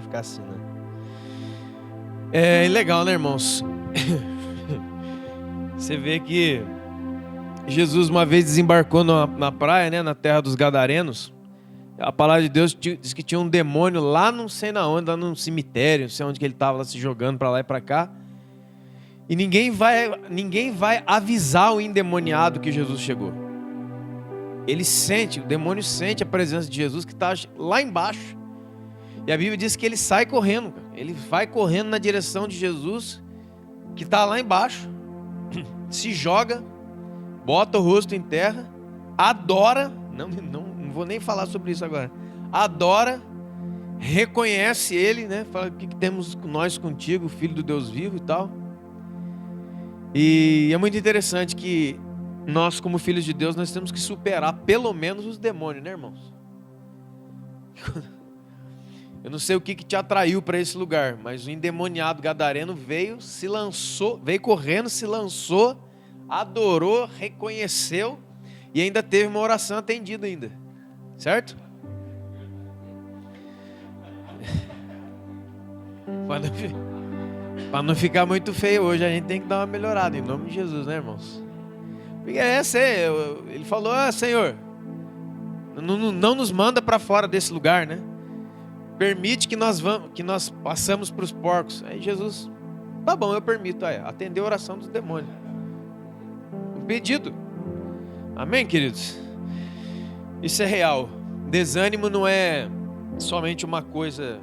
vai ficar assim, né? É legal, né, irmãos? Você vê que Jesus uma vez desembarcou na praia, né, na terra dos Gadarenos. A palavra de Deus diz que tinha um demônio lá não sei na onde, lá no cemitério, não sei onde que ele estava lá se jogando para lá e para cá. E ninguém vai avisar o endemoniado que Jesus chegou. Ele sente, o demônio sente a presença de Jesus que está lá embaixo. E a Bíblia diz que ele sai correndo, ele vai correndo na direção de Jesus que está lá embaixo, se joga, bota o rosto em terra, adora, não vou nem falar sobre isso agora, adora, reconhece ele, né? Fala, o que temos nós contigo, filho do Deus vivo e tal. E é muito interessante que nós, como filhos de Deus, nós temos que superar pelo menos os demônios, né, irmãos? Eu não sei o que te atraiu para esse lugar, mas o endemoniado gadareno veio correndo, se lançou, adorou, reconheceu e ainda teve uma oração atendida ainda, certo? Para não ficar muito feio hoje, a gente tem que dar uma melhorada em nome de Jesus, né, irmãos? Porque ele falou, Senhor, não nos manda para fora desse lugar, né? Permite que nós passamos para os porcos. Aí Jesus, tá bom, eu permito. Atender a oração dos demônios. Um pedido. Amém, queridos? Isso é real. Desânimo não é somente uma coisa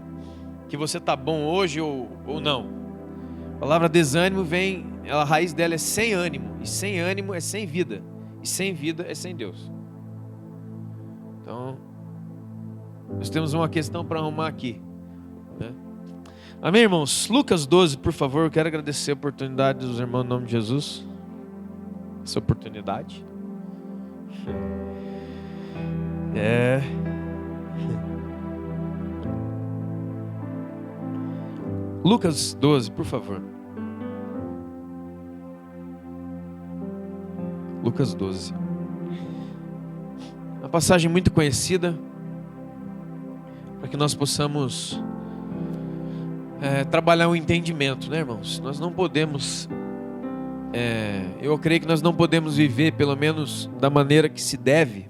que você tá bom hoje ou não. A palavra desânimo a raiz dela é sem ânimo. E sem ânimo é sem vida. E sem vida é sem Deus. Então, nós temos uma questão para arrumar aqui, né? Amém, irmãos? Lucas 12, por favor. Eu quero agradecer a oportunidade dos irmãos em nome de Jesus. Essa oportunidade. Lucas 12, por favor. Lucas 12. Uma passagem muito conhecida, para que nós possamos trabalhar o entendimento, né, irmãos? Nós não podemos, eu creio que nós não podemos viver, pelo menos da maneira que se deve,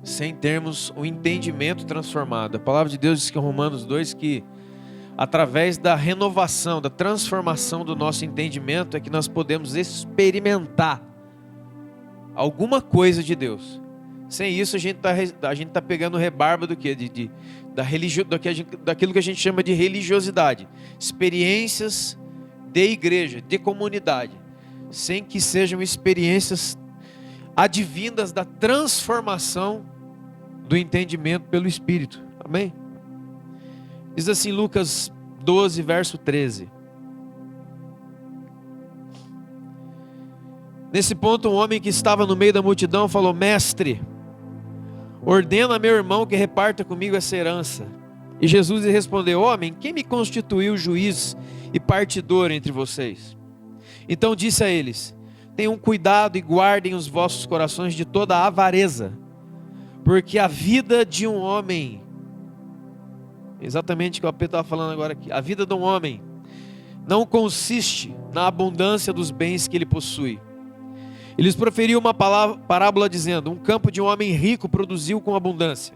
sem termos o entendimento transformado. A palavra de Deus diz que em Romanos 2 que através da renovação, da transformação do nosso entendimento é que nós podemos experimentar alguma coisa de Deus. Sem isso a gente tá pegando rebarba do quê? Daquilo que a gente chama de religiosidade. Experiências de igreja, de comunidade. Sem que sejam experiências advindas da transformação do entendimento pelo Espírito. Amém? Diz assim Lucas 12, verso 13. Nesse ponto um homem que estava no meio da multidão falou: Mestre, ordena a meu irmão que reparta comigo essa herança. E Jesus lhe respondeu: Homem, quem me constituiu juiz e partidor entre vocês? Então disse a eles: Tenham cuidado e guardem os vossos corações de toda a avareza, porque a vida de um homem, exatamente o que o Pedro estava falando agora aqui, a vida de um homem não consiste na abundância dos bens que ele possui. Eles proferiu uma parábola dizendo: um campo de um homem rico produziu com abundância.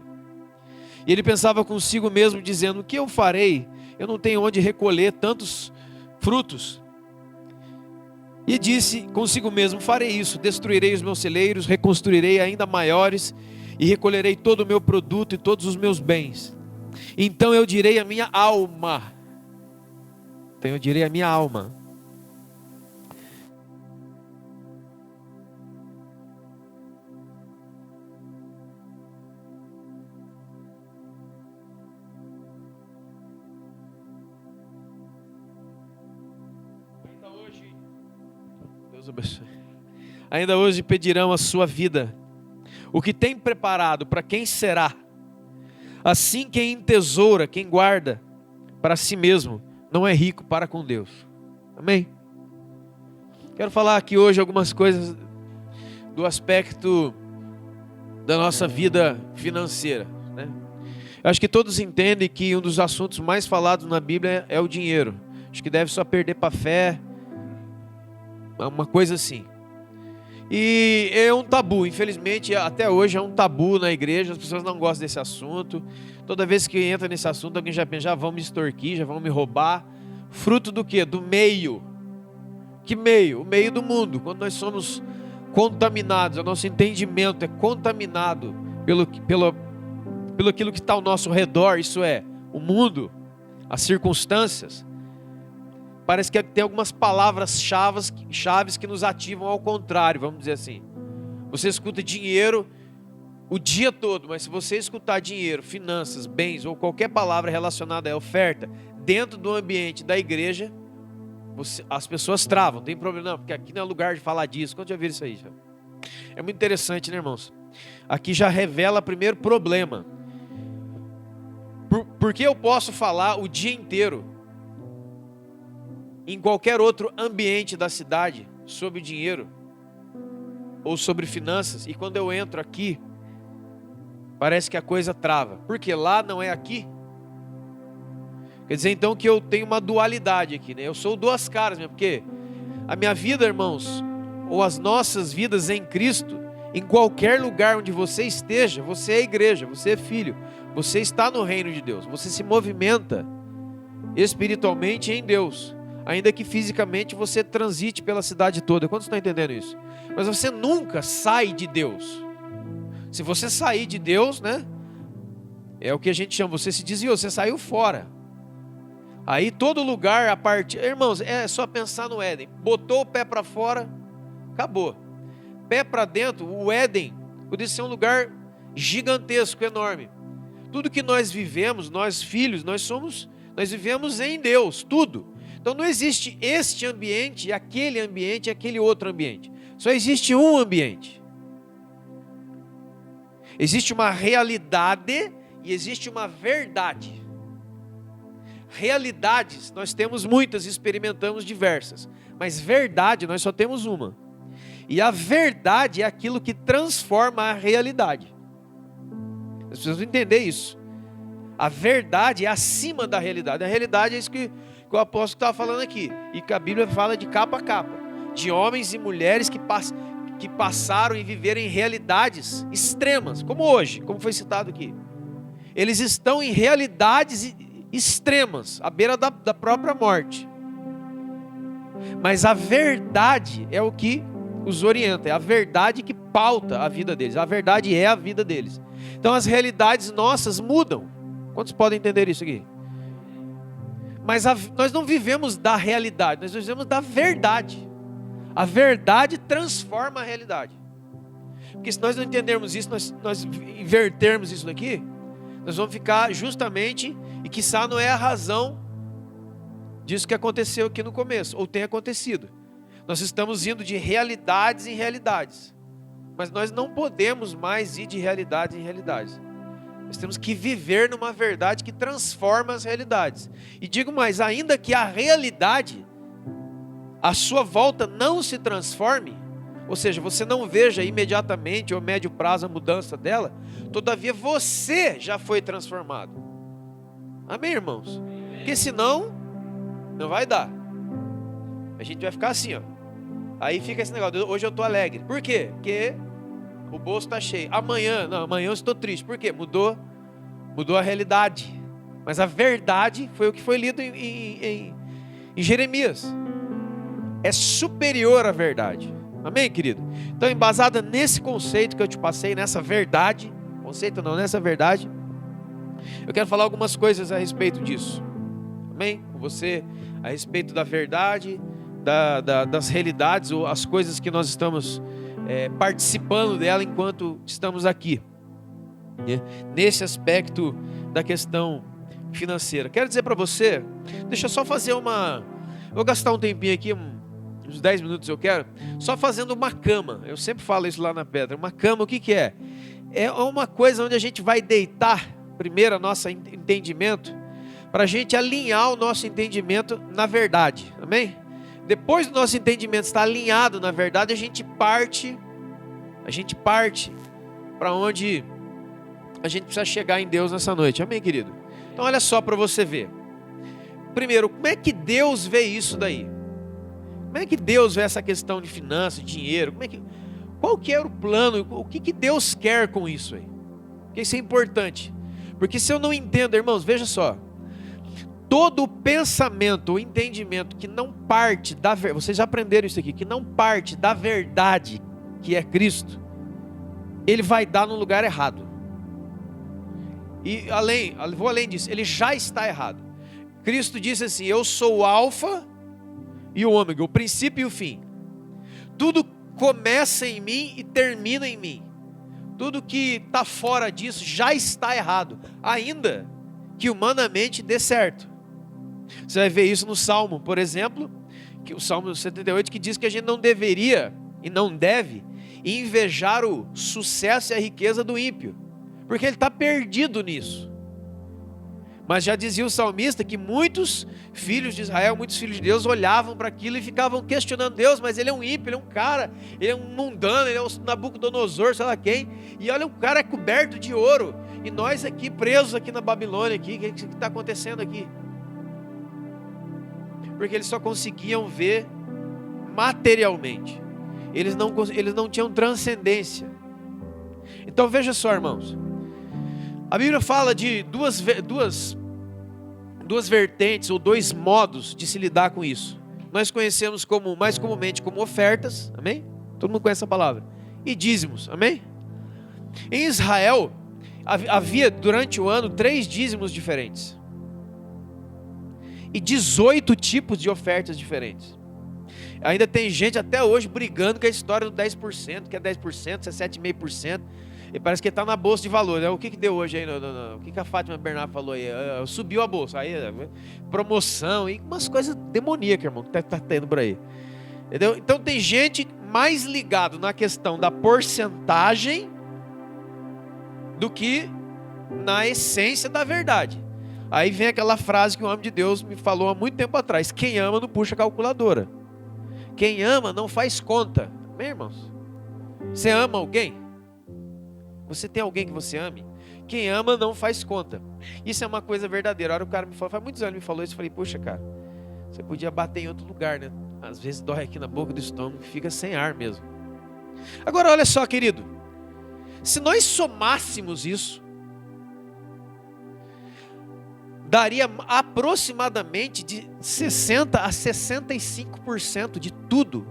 E ele pensava consigo mesmo dizendo: o que eu farei? Eu não tenho onde recolher tantos frutos. E disse consigo mesmo: farei isso, destruirei os meus celeiros, reconstruirei ainda maiores e recolherei todo o meu produto e todos os meus bens. Então eu direi à minha alma. Deus abençoe. Ainda hoje pedirão a sua vida. O que tem preparado, para quem será? Assim quem entesoura, quem guarda para si mesmo, não é rico para com Deus. Amém? Quero falar aqui hoje algumas coisas do aspecto da nossa vida financeira, né? Eu acho que todos entendem que um dos assuntos mais falados na Bíblia é o dinheiro. Acho que deve só perder para a fé, uma coisa assim. E é um tabu, infelizmente, até hoje é um tabu na igreja, as pessoas não gostam desse assunto. Toda vez que entra nesse assunto, alguém já pensa, já vão me extorquir, já vão me roubar. Fruto do quê? Do meio. Que meio? O meio do mundo. Quando nós somos contaminados, o nosso entendimento é contaminado pelo aquilo que está ao nosso redor, isso é, o mundo, as circunstâncias. Parece que tem algumas palavras-chave que nos ativam ao contrário, vamos dizer assim. Você escuta dinheiro o dia todo, mas se você escutar dinheiro, finanças, bens ou qualquer palavra relacionada à oferta dentro do ambiente da igreja, as pessoas travam, não tem problema não, porque aqui não é lugar de falar disso. Quando já viram isso aí? Já? É muito interessante, né, irmãos? Aqui já revela o primeiro problema. Porque eu posso falar o dia inteiro em qualquer outro ambiente da cidade sobre dinheiro ou sobre finanças, e quando eu entro aqui parece que a coisa trava, porque lá não é aqui. Quer dizer então que eu tenho uma dualidade aqui, né? Eu sou duas caras mesmo, porque a minha vida, irmãos, ou as nossas vidas em Cristo, em qualquer lugar onde você esteja, você é igreja, você é filho, você está no reino de Deus, você se movimenta espiritualmente em Deus, ainda que fisicamente você transite pela cidade toda. Quantos estão entendendo isso? Mas você nunca sai de Deus. Se você sair de Deus, né? É o que a gente chama, você se desviou, você saiu fora. Aí todo lugar, a partir... Irmãos, é só pensar no Éden. Botou o pé para fora, acabou. Pé para dentro, o Éden podia ser um lugar gigantesco, enorme. Tudo que nós vivemos, nós filhos, nós vivemos em Deus, tudo. Então não existe este ambiente, aquele outro ambiente. Só existe um ambiente. Existe uma realidade e existe uma verdade. Realidades, nós temos muitas, experimentamos diversas. Mas verdade, nós só temos uma. E a verdade é aquilo que transforma a realidade. As pessoas precisam entender isso. A verdade é acima da realidade. A realidade é isso que o apóstolo estava falando aqui. E que a Bíblia fala de capa a capa. De homens e mulheres que passaram e viveram em realidades extremas. Como hoje, como foi citado aqui. Eles estão em realidades extremas, à beira da própria morte. Mas a verdade é o que os orienta. É a verdade que pauta a vida deles. A verdade é a vida deles. Então as realidades nossas mudam. Quantos podem entender isso aqui? Mas nós não vivemos da realidade, nós vivemos da verdade. A verdade transforma a realidade. Porque se nós não entendermos isso, nós invertermos isso daqui, nós vamos ficar justamente, e quiçá não é a razão disso que aconteceu aqui no começo, ou tem acontecido. Nós estamos indo de realidades em realidades. Mas nós não podemos mais ir de realidades em realidades. Nós temos que viver numa verdade que transforma as realidades. E digo mais, ainda que a realidade, a sua volta não se transforme, ou seja, você não veja imediatamente ou a médio prazo a mudança dela, todavia você já foi transformado. Amém, irmãos? Porque senão, não vai dar. A gente vai ficar assim, ó. Aí fica esse negócio, hoje eu estou alegre. Por quê? Porque o bolso está cheio. Amanhã eu estou triste. Por quê? Mudou a realidade. Mas a verdade foi o que foi lido em Jeremias. É superior à verdade. Amém, querido? Então, embasada nesse conceito que eu te passei, nessa verdade, conceito não, nessa verdade, eu quero falar algumas coisas a respeito disso. Amém? Com você, a respeito da verdade, das realidades, ou as coisas que nós estamos participando dela enquanto estamos aqui, nesse aspecto da questão financeira. Quero dizer para você, deixa eu só fazer vou gastar um tempinho aqui, uns 10 minutos eu quero, só fazendo uma cama. Eu sempre falo isso lá na pedra. Uma cama, o que é? É uma coisa onde a gente vai deitar primeiro o nosso entendimento, para a gente alinhar o nosso entendimento na verdade. Amém? Depois do nosso entendimento estar alinhado na verdade, a gente parte para onde a gente precisa chegar em Deus nessa noite. Amém, querido? Então olha só para você ver. Primeiro, como é que Deus vê isso daí? Como é que Deus vê essa questão de finanças, dinheiro? Qual que era o plano? O que Deus quer com isso aí? Porque isso é importante. Porque se eu não entendo, irmãos, veja só. Todo pensamento ou entendimento que não parte da verdade, vocês já aprenderam isso aqui, que não parte da verdade, que é Cristo, ele vai dar no lugar errado. E vou além disso, ele já está errado. Cristo disse assim: eu sou o alfa e o ômega, o princípio e o fim. Tudo começa em mim e termina em mim. Tudo que está fora disso já está errado, ainda que humanamente dê certo. Você vai ver isso no Salmo, por exemplo, que o Salmo 78, que diz que a gente não deveria e não deve invejar o sucesso e a riqueza do ímpio, porque ele está perdido nisso. Mas já dizia o salmista que muitos filhos de Israel, muitos filhos de Deus olhavam para aquilo e ficavam questionando Deus, mas ele é um ímpio, ele é um cara, ele é um mundano, ele é um Nabucodonosor, sei lá quem, e olha, o cara é coberto de ouro, e nós aqui presos aqui na Babilônia, o que está acontecendo aqui? Porque eles só conseguiam ver materialmente, eles não tinham transcendência. Então veja só, irmãos, a Bíblia fala de duas vertentes ou dois modos de se lidar com isso. Nós conhecemos mais comumente como ofertas, amém? Todo mundo conhece essa palavra. E dízimos, amém? Em Israel havia durante o ano 3 dízimos diferentes e 18 tipos de ofertas diferentes. Ainda tem gente até hoje brigando com a história do 10%, que é 10%, é 7,5%. E parece que está na bolsa de valores. O que deu hoje aí? O que a Fátima Bernardo falou aí? Subiu a bolsa. Aí, promoção e umas coisas demoníacas, irmão, que está tendo por aí. Entendeu? Então tem gente mais ligado na questão da porcentagem do que na essência da verdade. Aí vem aquela frase que o homem de Deus me falou há muito tempo atrás: quem ama não puxa calculadora. Quem ama não faz conta. Amém, irmãos? Você ama alguém? Você tem alguém que você ame? Quem ama não faz conta. Isso é uma coisa verdadeira. A hora o cara me falou, faz muitos anos me falou isso, eu falei: puxa, cara, você podia bater em outro lugar, né? Às vezes dói aqui na boca do estômago, fica sem ar mesmo. Agora olha só, querido, se nós somássemos isso, daria aproximadamente de 60% a 65% de tudo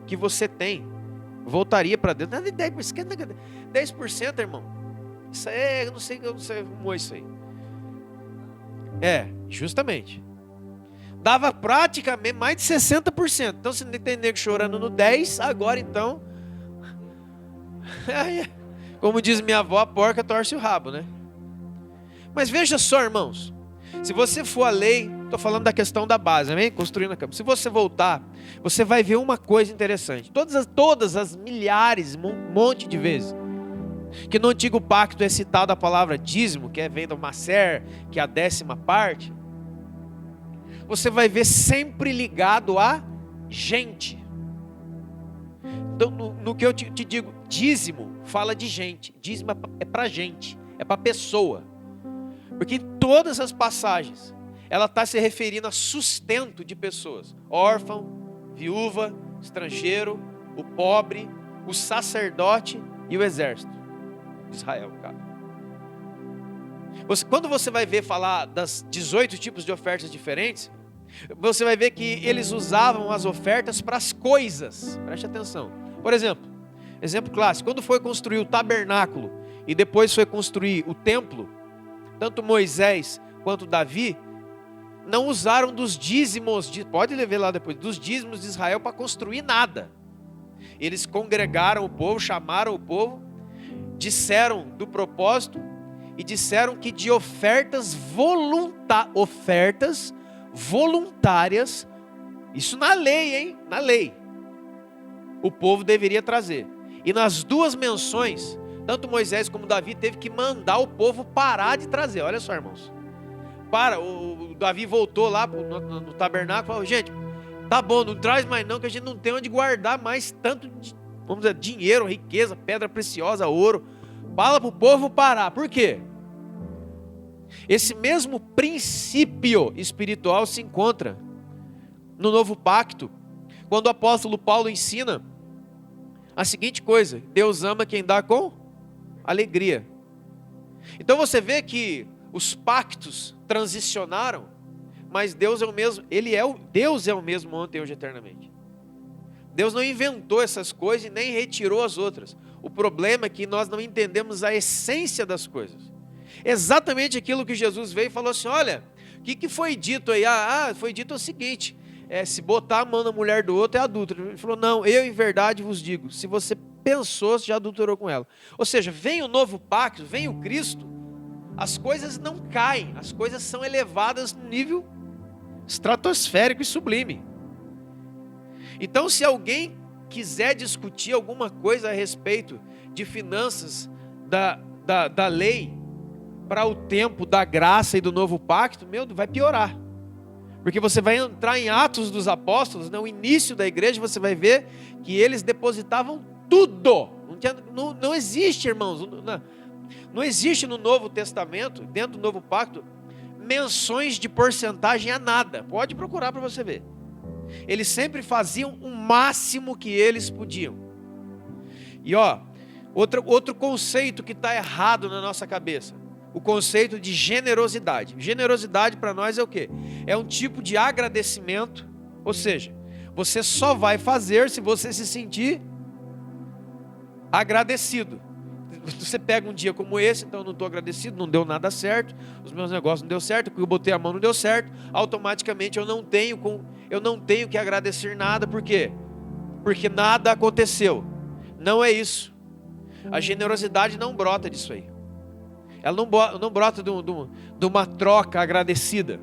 que você tem voltaria para Deus. 10%, irmão. Isso aí, eu não sei como é isso aí. Justamente. Dava praticamente mais de 60%. Então, se não tem nego chorando no 10%, agora então, como diz minha avó, a porca torce o rabo, né? Mas veja só, irmãos, se você for a lei, estou falando da questão da base, amém? Construindo a cama. Se você voltar, você vai ver uma coisa interessante. Todas as milhares, um monte de vezes, que no antigo pacto é citada a palavra dízimo, que vem do macer, que é a 10ª parte, você vai ver sempre ligado a gente. Então, no que eu te digo, dízimo fala de gente, dízimo é para gente, é para pessoa. Porque em todas as passagens, ela está se referindo a sustento de pessoas: órfão, viúva, estrangeiro, o pobre, o sacerdote e o exército de Israel, cara. Quando você vai ver falar das 18 tipos de ofertas diferentes, você vai ver que eles usavam as ofertas para as coisas. Preste atenção. Por exemplo clássico, quando foi construir o tabernáculo e depois foi construir o templo, tanto Moisés quanto Davi não usaram dos dízimos, pode ver lá depois, dos dízimos de Israel para construir nada. Eles congregaram o povo, chamaram o povo, disseram do propósito e disseram que de ofertas voluntárias, isso na lei, hein? Na lei, o povo deveria trazer. E nas duas menções, tanto Moisés como Davi teve que mandar o povo parar de trazer. Olha só, irmãos. O Davi voltou lá no tabernáculo e falou: gente, tá bom, não traz mais não, que a gente não tem onde guardar mais tanto, vamos dizer, dinheiro, riqueza, pedra preciosa, ouro. Fala para o povo parar. Por quê? Esse mesmo princípio espiritual se encontra no novo pacto, quando o apóstolo Paulo ensina a seguinte coisa: Deus ama quem dá com alegria. Então você vê que os pactos transicionaram, mas Deus é o mesmo, Deus é o mesmo ontem, hoje, eternamente. Deus não inventou essas coisas e nem retirou as outras. O problema é que nós não entendemos a essência das coisas. Exatamente aquilo que Jesus veio e falou assim: olha, o que foi dito aí? Foi dito o seguinte: se botar a mão na mulher do outro é adúltero. Ele falou: não, eu em verdade vos digo, se você pensou, você já adulterou com ela. Ou seja, vem o novo pacto, vem o Cristo, as coisas não caem, as coisas são elevadas no nível estratosférico e sublime. Então, se alguém quiser discutir alguma coisa a respeito de finanças da lei para o tempo da graça e do novo pacto, vai piorar. Porque você vai entrar em Atos dos Apóstolos, no início da igreja, você vai ver que eles depositavam tudo. Não existe, irmãos, não existe no Novo Testamento, dentro do Novo Pacto, menções de porcentagem a nada. Pode procurar para você ver. Eles sempre faziam o máximo que eles podiam. E outro conceito que está errado na nossa cabeça: o conceito de generosidade. Generosidade para nós é o quê? É um tipo de agradecimento, ou seja, você só vai fazer se você se sentir agradecido. Você pega um dia como esse: então eu não estou agradecido, não deu nada certo, os meus negócios não deu certo, porque eu botei a mão não deu certo, automaticamente eu não tenho que agradecer nada. Por quê? Porque nada aconteceu. Não é isso. A generosidade não brota disso aí. Ela não brota de uma troca agradecida.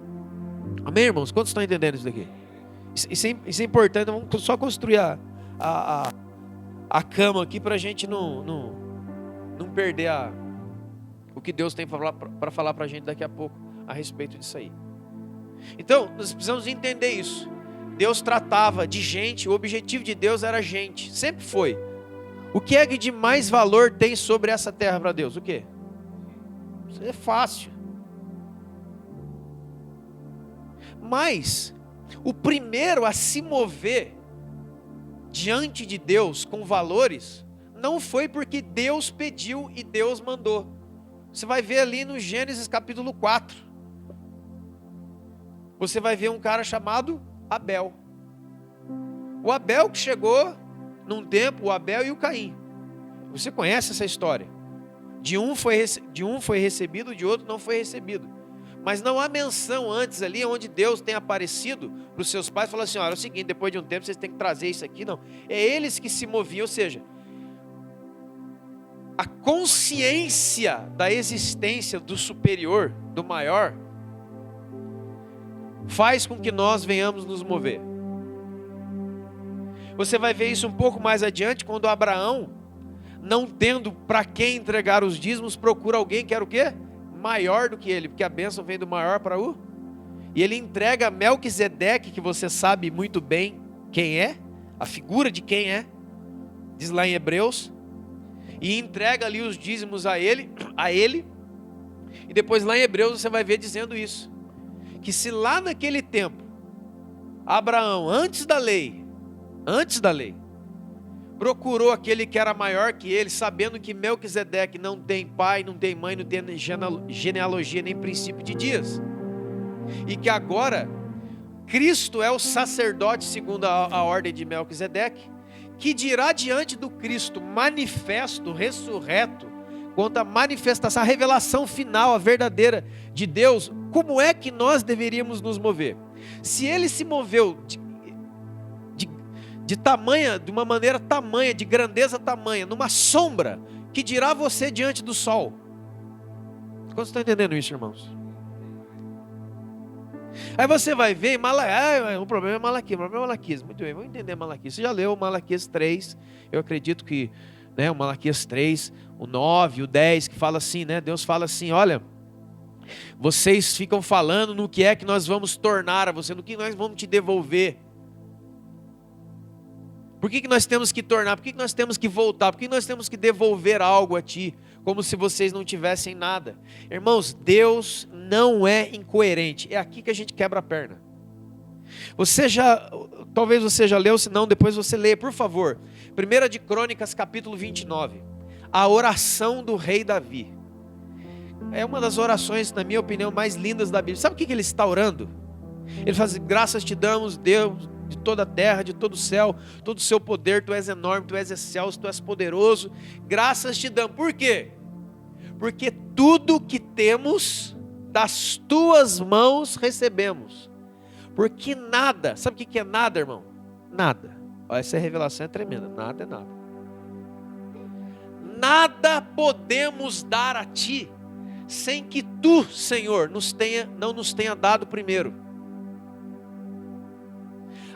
Amém, irmãos? Quantos estão entendendo isso daqui? Isso é importante. Vamos só construir a cama aqui para a gente não perder o que Deus tem para falar para a gente daqui a pouco a respeito disso aí. Então, nós precisamos entender isso. Deus tratava de gente, o objetivo de Deus era gente, sempre foi. O que é que de mais valor tem sobre essa terra para Deus? O quê? Isso é fácil. Mas o primeiro a se mover diante de Deus com valores não foi porque Deus pediu e Deus mandou. Você vai ver ali no Gênesis capítulo 4. Você vai ver um cara chamado Abel. O Abel que chegou num tempo, o Abel e o Caim. Você conhece essa história? De um foi recebido, de outro não foi recebido. Mas não há menção antes ali, onde Deus tem aparecido para os seus pais e falou assim: olha, é o seguinte, depois de um tempo vocês têm que trazer isso aqui. Não, é eles que se moviam, ou seja, a consciência da existência do superior, do maior, faz com que nós venhamos nos mover. Você vai ver isso um pouco mais adiante, quando Abraão, não tendo para quem entregar os dízimos, procura alguém que era o quê? Maior do que ele, porque a bênção vem do maior para o... E ele entrega a Melquisedeque, que você sabe muito bem quem é, a figura de quem é, diz lá em Hebreus, e entrega ali os dízimos a ele, e depois lá em Hebreus você vai ver dizendo isso, que se lá naquele tempo, Abraão, antes da lei, procurou aquele que era maior que ele, sabendo que Melquisedeque não tem pai, não tem mãe, não tem genealogia, nem princípio de dias, e que agora Cristo é o sacerdote segundo a ordem de Melquisedeque, que dirá diante do Cristo manifesto, ressurreto, quanto à manifestação, a revelação final, a verdadeira de Deus, como é que nós deveríamos nos mover? Se ele se moveu de uma maneira tamanha, de grandeza tamanha, numa sombra, que dirá você diante do sol? Quantos estão entendendo isso, irmãos? Aí você vai ver, o problema é Malaquias. Muito bem, vamos entender Malaquias. Você já leu Malaquias 3, eu acredito que, o Malaquias 3, o 9, o 10, que fala assim, Deus fala assim: olha, vocês ficam falando no que é que nós vamos tornar a você, no que nós vamos te devolver. Por que nós temos que tornar? Por que nós temos que voltar? Por que nós temos que devolver algo a ti? como se vocês não tivessem nada. Irmãos, Deus não é incoerente. É aqui que a gente quebra a perna. Talvez você já leu, se não, depois você lê, por favor. 1 de Crônicas, capítulo 29. A oração do rei Davi. É uma das orações, na minha opinião, mais lindas da Bíblia. Sabe o que ele está orando? Ele fala assim: graças te damos, Deus, de toda a terra, de todo o céu, todo o seu poder, tu és enorme, tu és excelso, tu és poderoso. Graças te damos. Por quê? Porque tudo que temos das tuas mãos recebemos. Porque nada, sabe o que é nada, irmão? Nada. Essa revelação é tremenda. Nada é nada. Nada podemos dar a ti sem que tu, Senhor, não nos tenha dado primeiro.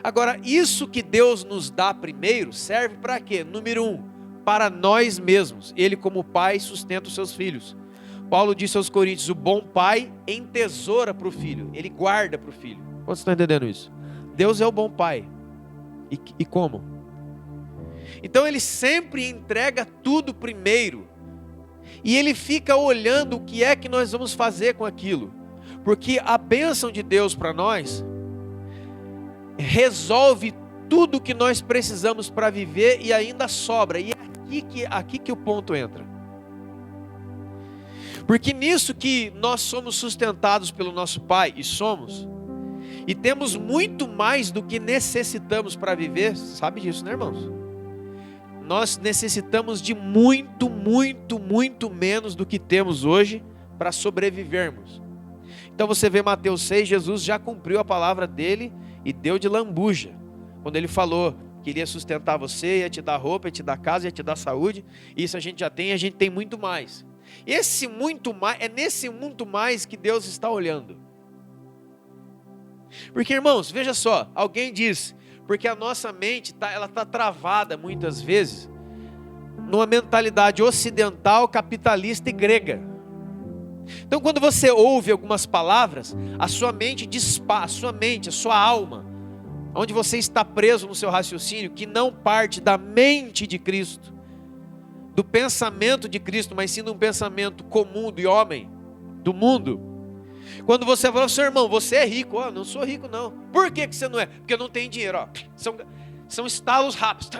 Agora, isso que Deus nos dá primeiro serve para quê? Número 1, para nós mesmos. Ele, como pai, sustenta os seus filhos. Paulo disse aos Coríntios: o bom pai entesoura para o filho, ele guarda para o filho. Quantos estão entendendo isso? Deus é o bom pai. E como? Então ele sempre entrega tudo primeiro. E ele fica olhando o que é que nós vamos fazer com aquilo. Porque a bênção de Deus para nós resolve tudo que nós precisamos para viver e ainda sobra. E é aqui que o ponto entra. Porque nisso que nós somos sustentados pelo nosso Pai, e somos, e temos muito mais do que necessitamos para viver, sabe disso, né, irmãos? Nós necessitamos de muito, muito, muito menos do que temos hoje para sobrevivermos. Então você vê Mateus 6, Jesus já cumpriu a palavra dele e deu de lambuja. Quando ele falou que iria sustentar você, ia te dar roupa, ia te dar casa, ia te dar saúde. Isso a gente já tem, a gente tem muito mais. Esse muito mais, é nesse muito mais que Deus está olhando. Porque, irmãos, veja só, alguém diz, porque a nossa mente ela está travada muitas vezes numa mentalidade ocidental, capitalista e grega. Então quando você ouve algumas palavras, a sua mente dispara, a sua alma, onde você está preso no seu raciocínio, que não parte da mente de Cristo, do pensamento de Cristo, mas sim de um pensamento comum de homem, do mundo. Quando você fala: seu irmão, você é rico. Não sou rico não. Por que você não é? Porque eu não tenho dinheiro. São estalos rápidos.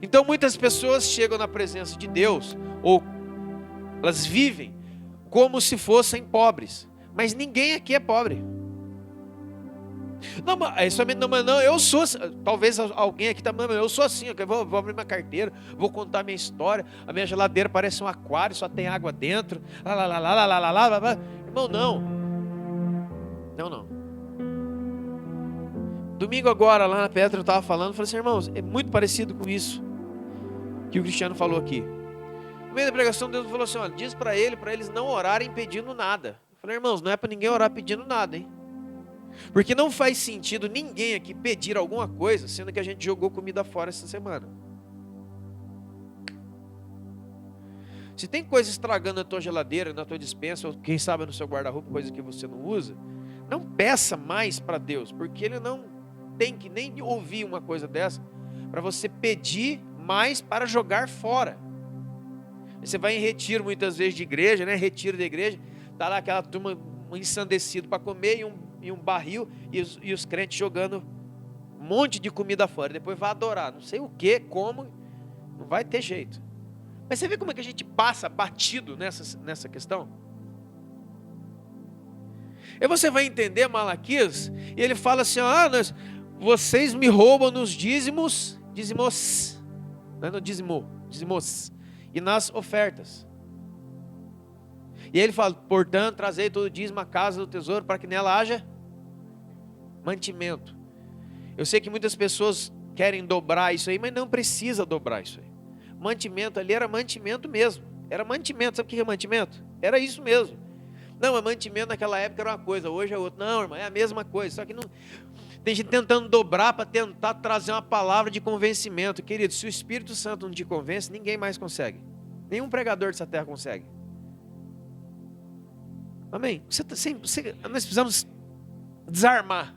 Então muitas pessoas chegam na presença de Deus, ou elas vivem como se fossem pobres. Mas ninguém aqui é pobre. Não, mas eu sou. Talvez alguém aqui está falando: eu sou assim, eu vou abrir minha carteira, vou contar minha história. A minha geladeira parece um aquário, só tem água dentro. Irmão, não. Domingo agora, lá na Petra, eu estava falando, falei assim: irmãos, é muito parecido com isso que o Cristiano falou aqui. No meio da pregação, Deus falou assim: olha, diz para eles não orarem pedindo nada. Eu falei: irmãos, não é para ninguém orar pedindo nada, hein? Porque não faz sentido ninguém aqui pedir alguma coisa, sendo que a gente jogou comida fora essa semana. Se tem coisa estragando na tua geladeira, na tua despensa, ou quem sabe no seu guarda-roupa, coisa que você não usa, não peça mais para Deus, porque Ele não tem que nem ouvir uma coisa dessa, para você pedir mais para jogar fora. Você vai em retiro muitas vezes de igreja, né? Retiro da igreja, está lá aquela turma ensandecida para comer e um barril, e os crentes jogando um monte de comida fora, depois vai adorar, não sei o que, como, não vai ter jeito. Mas você vê como é que a gente passa batido nessa questão? E você vai entender Malaquias, e ele fala assim: vocês me roubam nos dízimos, não é no dízimos, e nas ofertas. E ele fala: portanto, trazei todo o dízimo à casa do tesouro, para que nela haja mantimento. Eu sei que muitas pessoas querem dobrar isso aí, mas não precisa dobrar isso aí. Mantimento ali era mantimento mesmo. Era mantimento. Sabe o que é mantimento? Era isso mesmo. Não, mas mantimento naquela época era uma coisa, hoje é outra. Não, irmão, é a mesma coisa. Só que não. Tem gente tentando dobrar para tentar trazer uma palavra de convencimento. Querido, se o Espírito Santo não te convence, ninguém mais consegue. Nenhum pregador dessa terra consegue. Amém? Nós precisamos desarmar.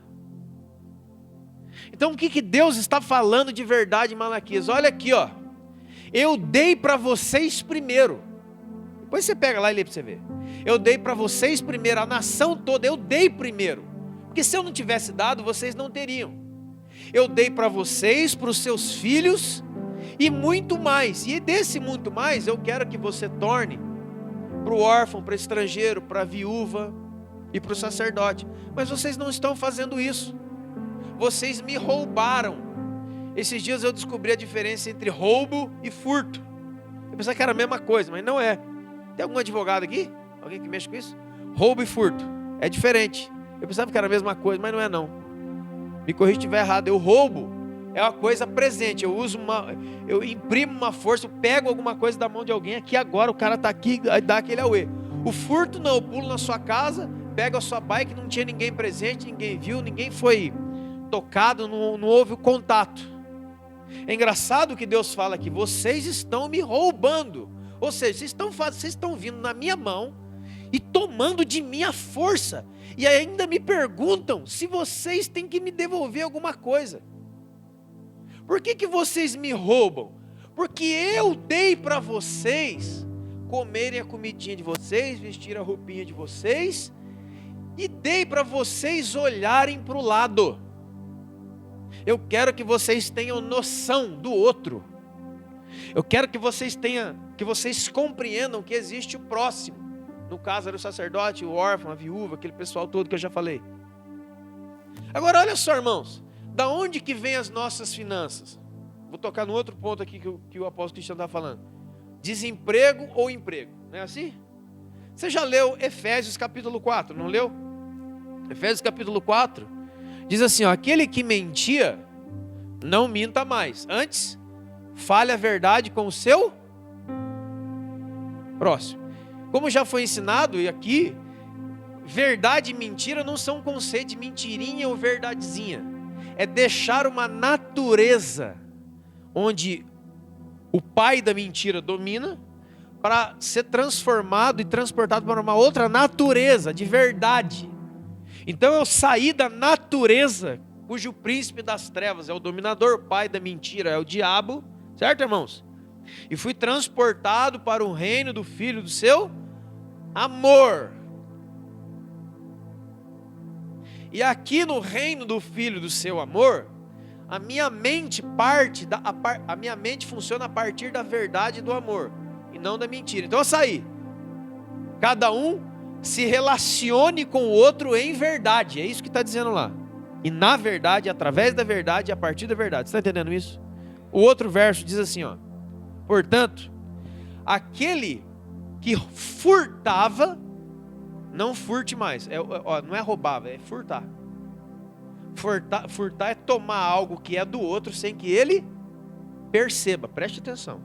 Então o que Deus está falando de verdade em Malaquias? Olha aqui, ó. Eu dei para vocês primeiro. Depois você pega lá e lê para você ver. Eu dei para vocês primeiro, a nação toda, eu dei primeiro. Porque se eu não tivesse dado, vocês não teriam. Eu dei para vocês, para os seus filhos e muito mais. E desse muito mais, eu quero que você torne para o órfão, para o estrangeiro, para a viúva e para o sacerdote. Mas vocês não estão fazendo isso. Vocês me roubaram. Esses dias eu descobri a diferença entre roubo e furto. Eu pensava que era a mesma coisa, mas não é. Tem algum advogado aqui? Alguém que mexe com isso? Roubo e furto. É diferente. Eu pensava que era a mesma coisa, mas não é não. Me corrija se estiver errado. Eu roubo é uma coisa presente. Eu imprimo uma força, eu pego alguma coisa da mão de alguém aqui agora, o cara está aqui, aí dá aquele auê. O furto não, eu pulo na sua casa, pego a sua bike, não tinha ninguém presente, ninguém viu, ninguém foi tocado, não houve o contato. É engraçado que Deus fala aqui, vocês estão me roubando. Ou seja, vocês estão vindo na minha mão e tomando de mim a força. E ainda me perguntam se vocês têm que me devolver alguma coisa. Por que vocês me roubam? Porque eu dei para vocês comerem a comidinha de vocês, vestir a roupinha de vocês, e dei para vocês olharem para o lado. Eu quero que vocês tenham noção do outro. Eu quero que vocês compreendam que existe o próximo. No caso era o sacerdote, o órfão, a viúva, aquele pessoal todo que eu já falei. Agora olha só, irmãos, da onde que vem as nossas finanças? Vou tocar no outro ponto aqui que o apóstolo Cristiano está falando. Desemprego ou emprego, não é assim? Você já leu Efésios capítulo 4, não leu? Efésios capítulo 4 diz assim, ó, aquele que mentia, não minta mais. Antes, fale a verdade com o seu próximo. Como já foi ensinado, e aqui, verdade e mentira não são conceitos de mentirinha ou verdadezinha. É deixar uma natureza onde o pai da mentira domina para ser transformado e transportado para uma outra natureza de verdade. Então eu saí da natureza cujo príncipe das trevas é o dominador, o pai da mentira é o diabo, certo, irmãos? E fui transportado para o reino do Filho do seu amor. E aqui no reino do Filho do seu amor, a minha mente a minha mente funciona a partir da verdade e do amor, e não da mentira. Então eu saí. Cada um se relacione com o outro em verdade. É isso que está dizendo lá. E na verdade, através da verdade e a partir da verdade. Você está entendendo isso? O outro verso diz assim, ó. Portanto, aquele que furtava, não furte mais. Não é roubava, é furtar. Furtar é tomar algo que é do outro sem que ele perceba. Preste atenção.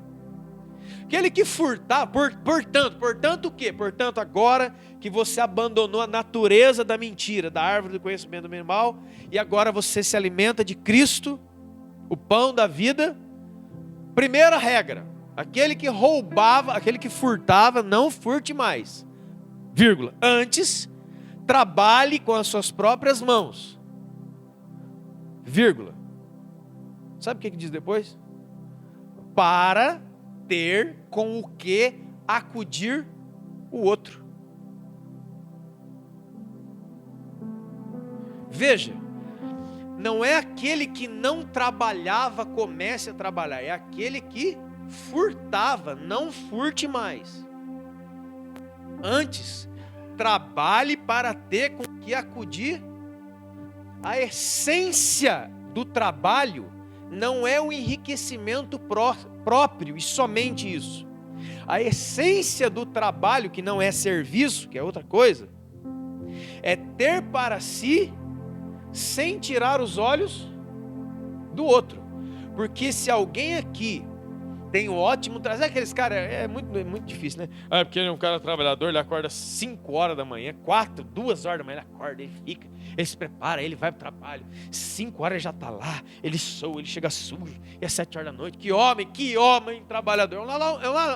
Aquele que furtar, portanto o quê? Portanto, agora que você abandonou a natureza da mentira, da árvore do conhecimento do bem e do mal, e agora você se alimenta de Cristo, o pão da vida. Primeira regra, aquele que roubava, aquele que furtava, não furte mais. Vírgula. Antes, trabalhe com as suas próprias mãos. Vírgula. Sabe o que diz depois? Para ter com o que acudir o outro. Veja, não é aquele que não trabalhava comece a trabalhar, é aquele que furtava, não furte mais. Antes, trabalhe para ter com o que acudir. A essência do trabalho não é o enriquecimento próprio e somente isso. A essência do trabalho, que não é serviço, que é outra coisa, é ter para si sem tirar os olhos do outro. Porque se alguém aqui tem um ótimo trabalho, aqueles caras, é muito difícil, né? Porque ele é um cara trabalhador, ele acorda 5 horas da manhã, 2 horas da manhã, ele acorda, ele fica, ele se prepara, ele vai para o trabalho, 5 horas ele já está lá, ele soa, ele chega sujo, e é 7 horas da noite. Que homem trabalhador, é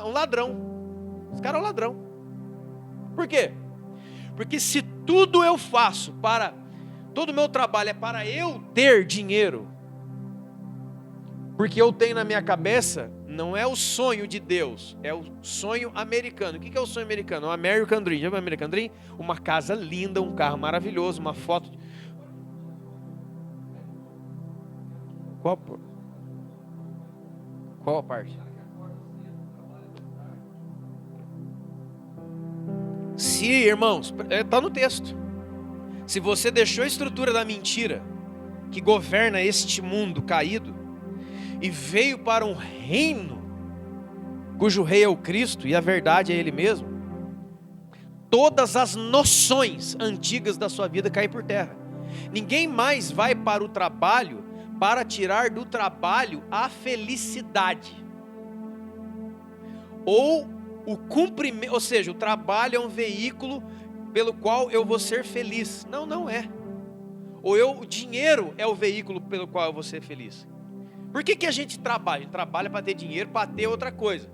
um ladrão. Esse cara é um ladrão. Por quê? Porque se tudo eu faço todo o meu trabalho é para eu ter dinheiro, Porque eu tenho na minha cabeça, não é o sonho de Deus, é o sonho americano. O que é o sonho americano? O American Dream. Já viu o American Dream? Uma casa linda, um carro maravilhoso, uma foto. Qual a parte? Se, irmãos, está no texto. Se você deixou a estrutura da mentira que governa este mundo caído e veio para um reino cujo rei é o Cristo e a verdade é Ele mesmo, todas as noções antigas da sua vida caem por terra. Ninguém mais vai para o trabalho para tirar do trabalho a felicidade ou o cumprimento, ou seja, o trabalho é um veículo pelo qual eu vou ser feliz. Não, não é. O dinheiro é o veículo pelo qual eu vou ser feliz. Por que a gente trabalha? A gente trabalha para ter dinheiro, para ter outra coisa.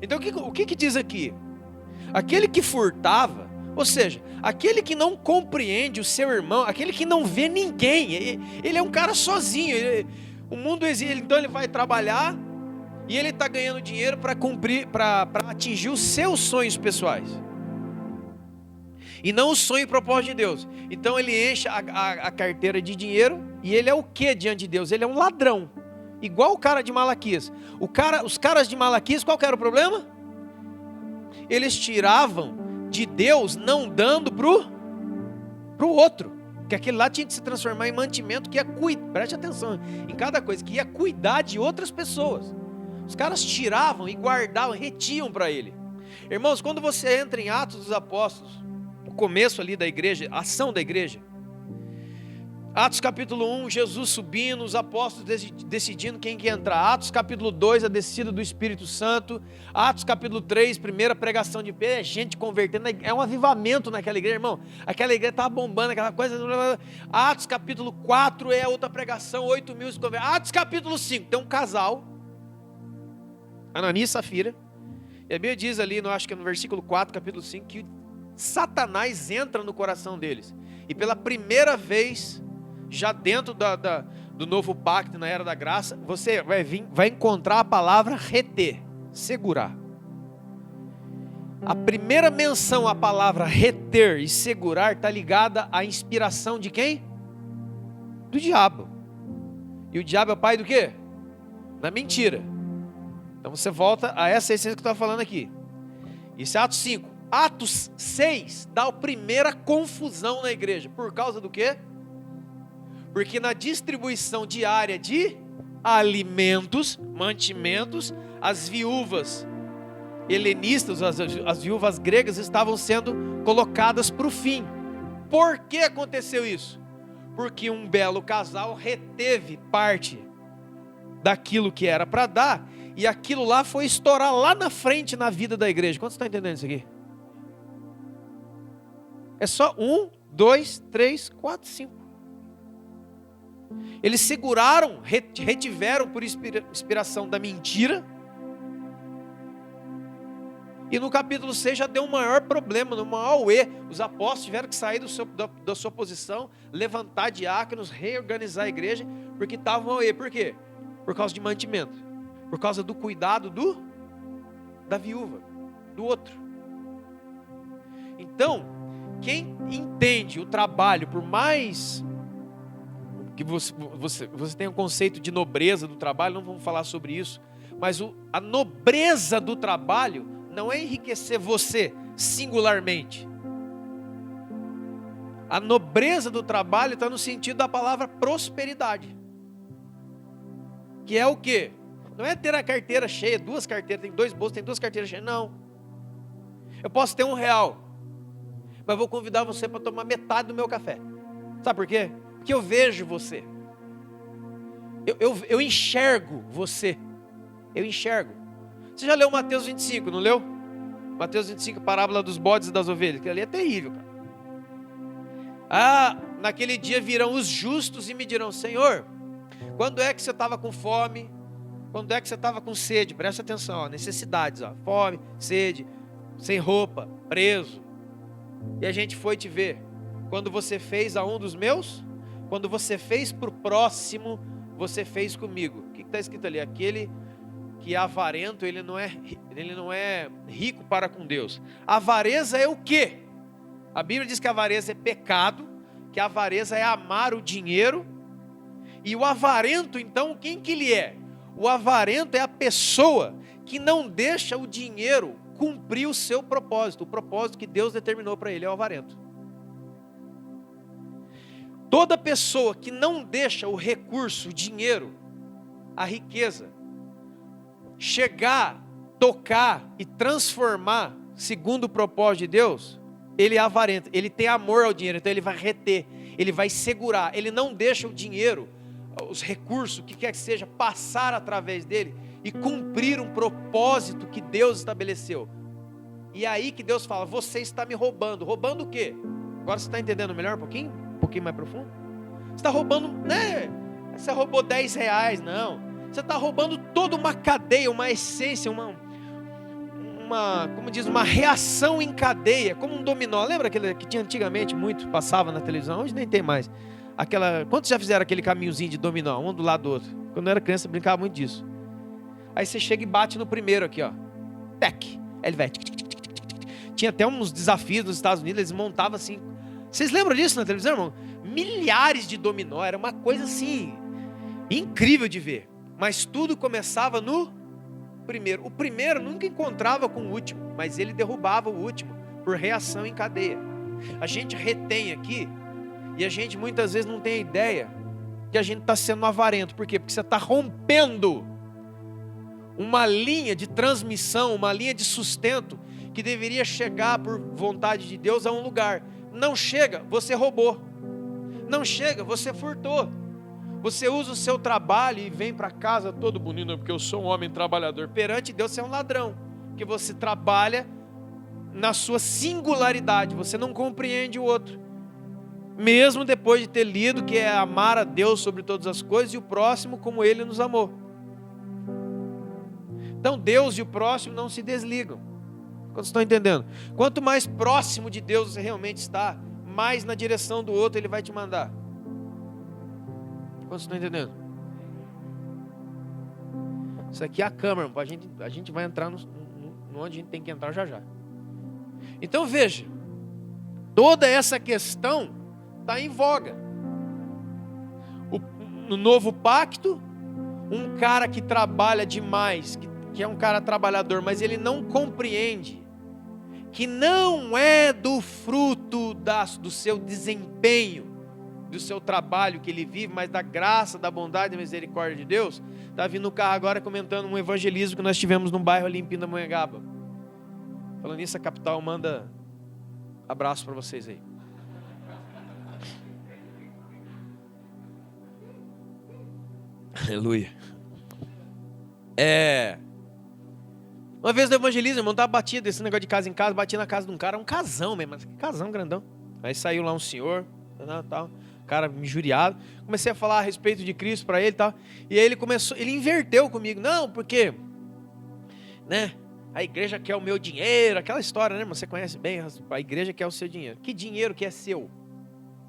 Então o que diz aqui? Aquele que furtava, ou seja, aquele que não compreende o seu irmão, aquele que não vê ninguém, ele é um cara sozinho, o mundo existe, então ele vai trabalhar e ele está ganhando dinheiro para cumprir, para atingir os seus sonhos pessoais. E não o sonho e propósito de Deus. Então ele enche a carteira de dinheiro. E ele é o que diante de Deus? Ele é um ladrão. Igual o cara de Malaquias. Os caras de Malaquias, qual que era o problema? Eles tiravam de Deus, não dando pro outro. Porque aquele lá tinha que se transformar em mantimento que ia cuidar. Preste atenção em cada coisa. Que ia cuidar de outras pessoas. Os caras tiravam e guardavam, retiam para ele. Irmãos, quando você entra em Atos dos Apóstolos, começo ali da igreja, a ação da igreja, Atos capítulo 1, Jesus subindo, os apóstolos decidindo quem que ia entrar. Atos capítulo 2, a descida do Espírito Santo. Atos capítulo 3, primeira pregação de Pedro, gente convertendo, é um avivamento naquela igreja, irmão. Aquela igreja estava bombando, aquela coisa. Atos capítulo 4 é outra pregação, 8.000 se convertem. Atos capítulo 5, tem um casal, Ananias e Safira, e a Bíblia diz ali, acho que é no versículo 4, capítulo 5, que Satanás entra no coração deles. E pela primeira vez, já dentro do novo pacto, na era da graça, você vai encontrar a palavra reter, segurar. A primeira menção à palavra reter e segurar está ligada à inspiração de quem? Do diabo. E o diabo é o pai do quê? Da mentira. Então você volta a essa essência que eu estava falando aqui. Isso é Atos 5. Atos 6 dá a primeira confusão na igreja. Por causa do quê? Porque na distribuição diária de alimentos, mantimentos, as viúvas helenistas, as viúvas gregas estavam sendo colocadas para o fim. Por que aconteceu isso? Porque um belo casal reteve parte daquilo que era para dar, e aquilo lá foi estourar lá na frente na vida da igreja. Quantos estão entendendo isso aqui? É só 1, 2, 3, 4, 5. Eles seguraram, retiveram por inspiração da mentira. E no capítulo 6 já deu um maior problema, no maior auê. Os apóstolos tiveram que sair da sua posição, levantar diáconos, reorganizar a igreja, porque estavam auê. Por quê? Por causa de mantimento. Por causa do cuidado da viúva, do outro. Então, quem entende o trabalho, por mais que você tenha um conceito de nobreza do trabalho, não vamos falar sobre isso, mas a nobreza do trabalho não é enriquecer você singularmente. A nobreza do trabalho está no sentido da palavra prosperidade. Que é o quê? Não é ter a carteira cheia, 2 carteiras, tem 2 bolsos, tem 2 carteiras cheias, não. Eu posso ter R$1, mas vou convidar você para tomar metade do meu café. Sabe por quê? Porque eu vejo você. Eu enxergo você. Eu enxergo. Você já leu Mateus 25, não leu? Mateus 25, parábola dos bodes e das ovelhas. Aquilo ali é terrível, cara. Ah, naquele dia virão os justos e me dirão: Senhor, quando é que você estava com fome? Quando é que você estava com sede? Presta atenção, ó, necessidades, ó, fome, sede, sem roupa, preso. E a gente foi te ver. Quando você fez a um dos meus, quando você fez para o próximo, você fez comigo. O que está escrito ali? Aquele que é avarento, ele não é rico para com Deus. Avareza é o quê? A Bíblia diz que a avareza é pecado, que a avareza é amar o dinheiro. E o avarento, então, quem que ele é? O avarento é a pessoa que não deixa o dinheiro cumprir o seu propósito. O propósito que Deus determinou para ele é o avarento. Toda pessoa que não deixa o recurso, o dinheiro, a riqueza, chegar, tocar e transformar segundo o propósito de Deus, ele é avarento, ele tem amor ao dinheiro, então ele vai reter, ele vai segurar, ele não deixa o dinheiro, os recursos, o que quer que seja, passar através dele e cumprir um propósito que Deus estabeleceu. E é aí que Deus fala, você está me roubando. Roubando o quê? Agora você está entendendo melhor um pouquinho mais profundo? Você está roubando, né? Você roubou R$10, não. Você está roubando toda uma cadeia, uma essência, como diz, uma reação em cadeia, como um dominó. Lembra aquele que tinha antigamente, muito, passava na televisão? Hoje nem tem mais. Quantos já fizeram aquele caminhozinho de dominó, um do lado do outro? Quando eu era criança, eu brincava muito disso. Aí você chega e bate no primeiro aqui, ó. Tec. Ele vai. Tinha até uns desafios nos Estados Unidos, eles montavam assim. Vocês lembram disso na televisão, irmão? Milhares de dominó, era uma coisa assim, incrível de ver. Mas tudo começava no primeiro. O primeiro nunca encontrava com o último, mas ele derrubava o último, por reação em cadeia. A gente retém aqui, e a gente muitas vezes não tem a ideia que a gente está sendo avarento. Por quê? Porque você está rompendo uma linha de transmissão, uma linha de sustento, que deveria chegar por vontade de Deus a um lugar. Não chega, você roubou. Não chega, você furtou. Você usa o seu trabalho e vem para casa todo bonito, porque eu sou um homem trabalhador. Perante Deus você é um ladrão, porque você trabalha na sua singularidade, você não compreende o outro. Mesmo depois de ter lido que é amar a Deus sobre todas as coisas e o próximo como Ele nos amou. Então Deus e o próximo não se desligam. Quantos estão entendendo? Quanto mais próximo de Deus você realmente está, mais na direção do outro Ele vai te mandar. Quantos estão entendendo? Isso aqui é a câmera, a gente vai entrar no onde a gente tem que entrar já já. Então veja, toda essa questão está em voga. No novo pacto, um cara que trabalha demais, que é um cara trabalhador, mas ele não compreende que não é do fruto do seu desempenho, do seu trabalho que ele vive, mas da graça, da bondade e da misericórdia de Deus. Está vindo no carro agora comentando um evangelismo que nós tivemos num bairro ali em Pindamonhangaba. Falando nisso, a capital manda abraço para vocês aí. Aleluia. Uma vez no evangelismo, irmão, estava batido, esse negócio de casa em casa, bati na casa de um cara, um casão mesmo, mas que casão grandão. Aí saiu lá um senhor, tal, cara injuriado, comecei a falar a respeito de Cristo para ele e tal, e aí ele inverteu comigo, não, porque, né, a igreja quer o meu dinheiro, aquela história, né, irmão, você conhece bem, a igreja quer o seu dinheiro. Que dinheiro que é seu?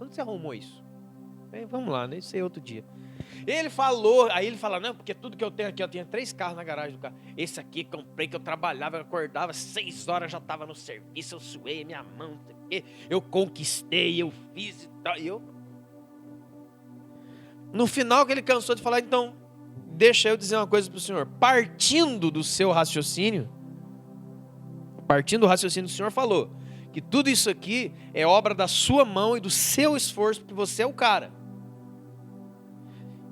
Onde você arrumou isso? Vamos lá, né, isso aí é outro dia. Ele falou, aí ele fala, não, porque tudo que eu tenho aqui, eu tinha 3 carros na garagem do carro. Esse aqui comprei, que eu trabalhava, eu acordava 6 horas, já estava no serviço, eu suei minha mão, eu conquistei, eu fiz e tal. E no final que ele cansou de falar, então, deixa eu dizer uma coisa para o senhor. Partindo do seu raciocínio, o senhor falou que tudo isso aqui é obra da sua mão e do seu esforço, porque você é o cara.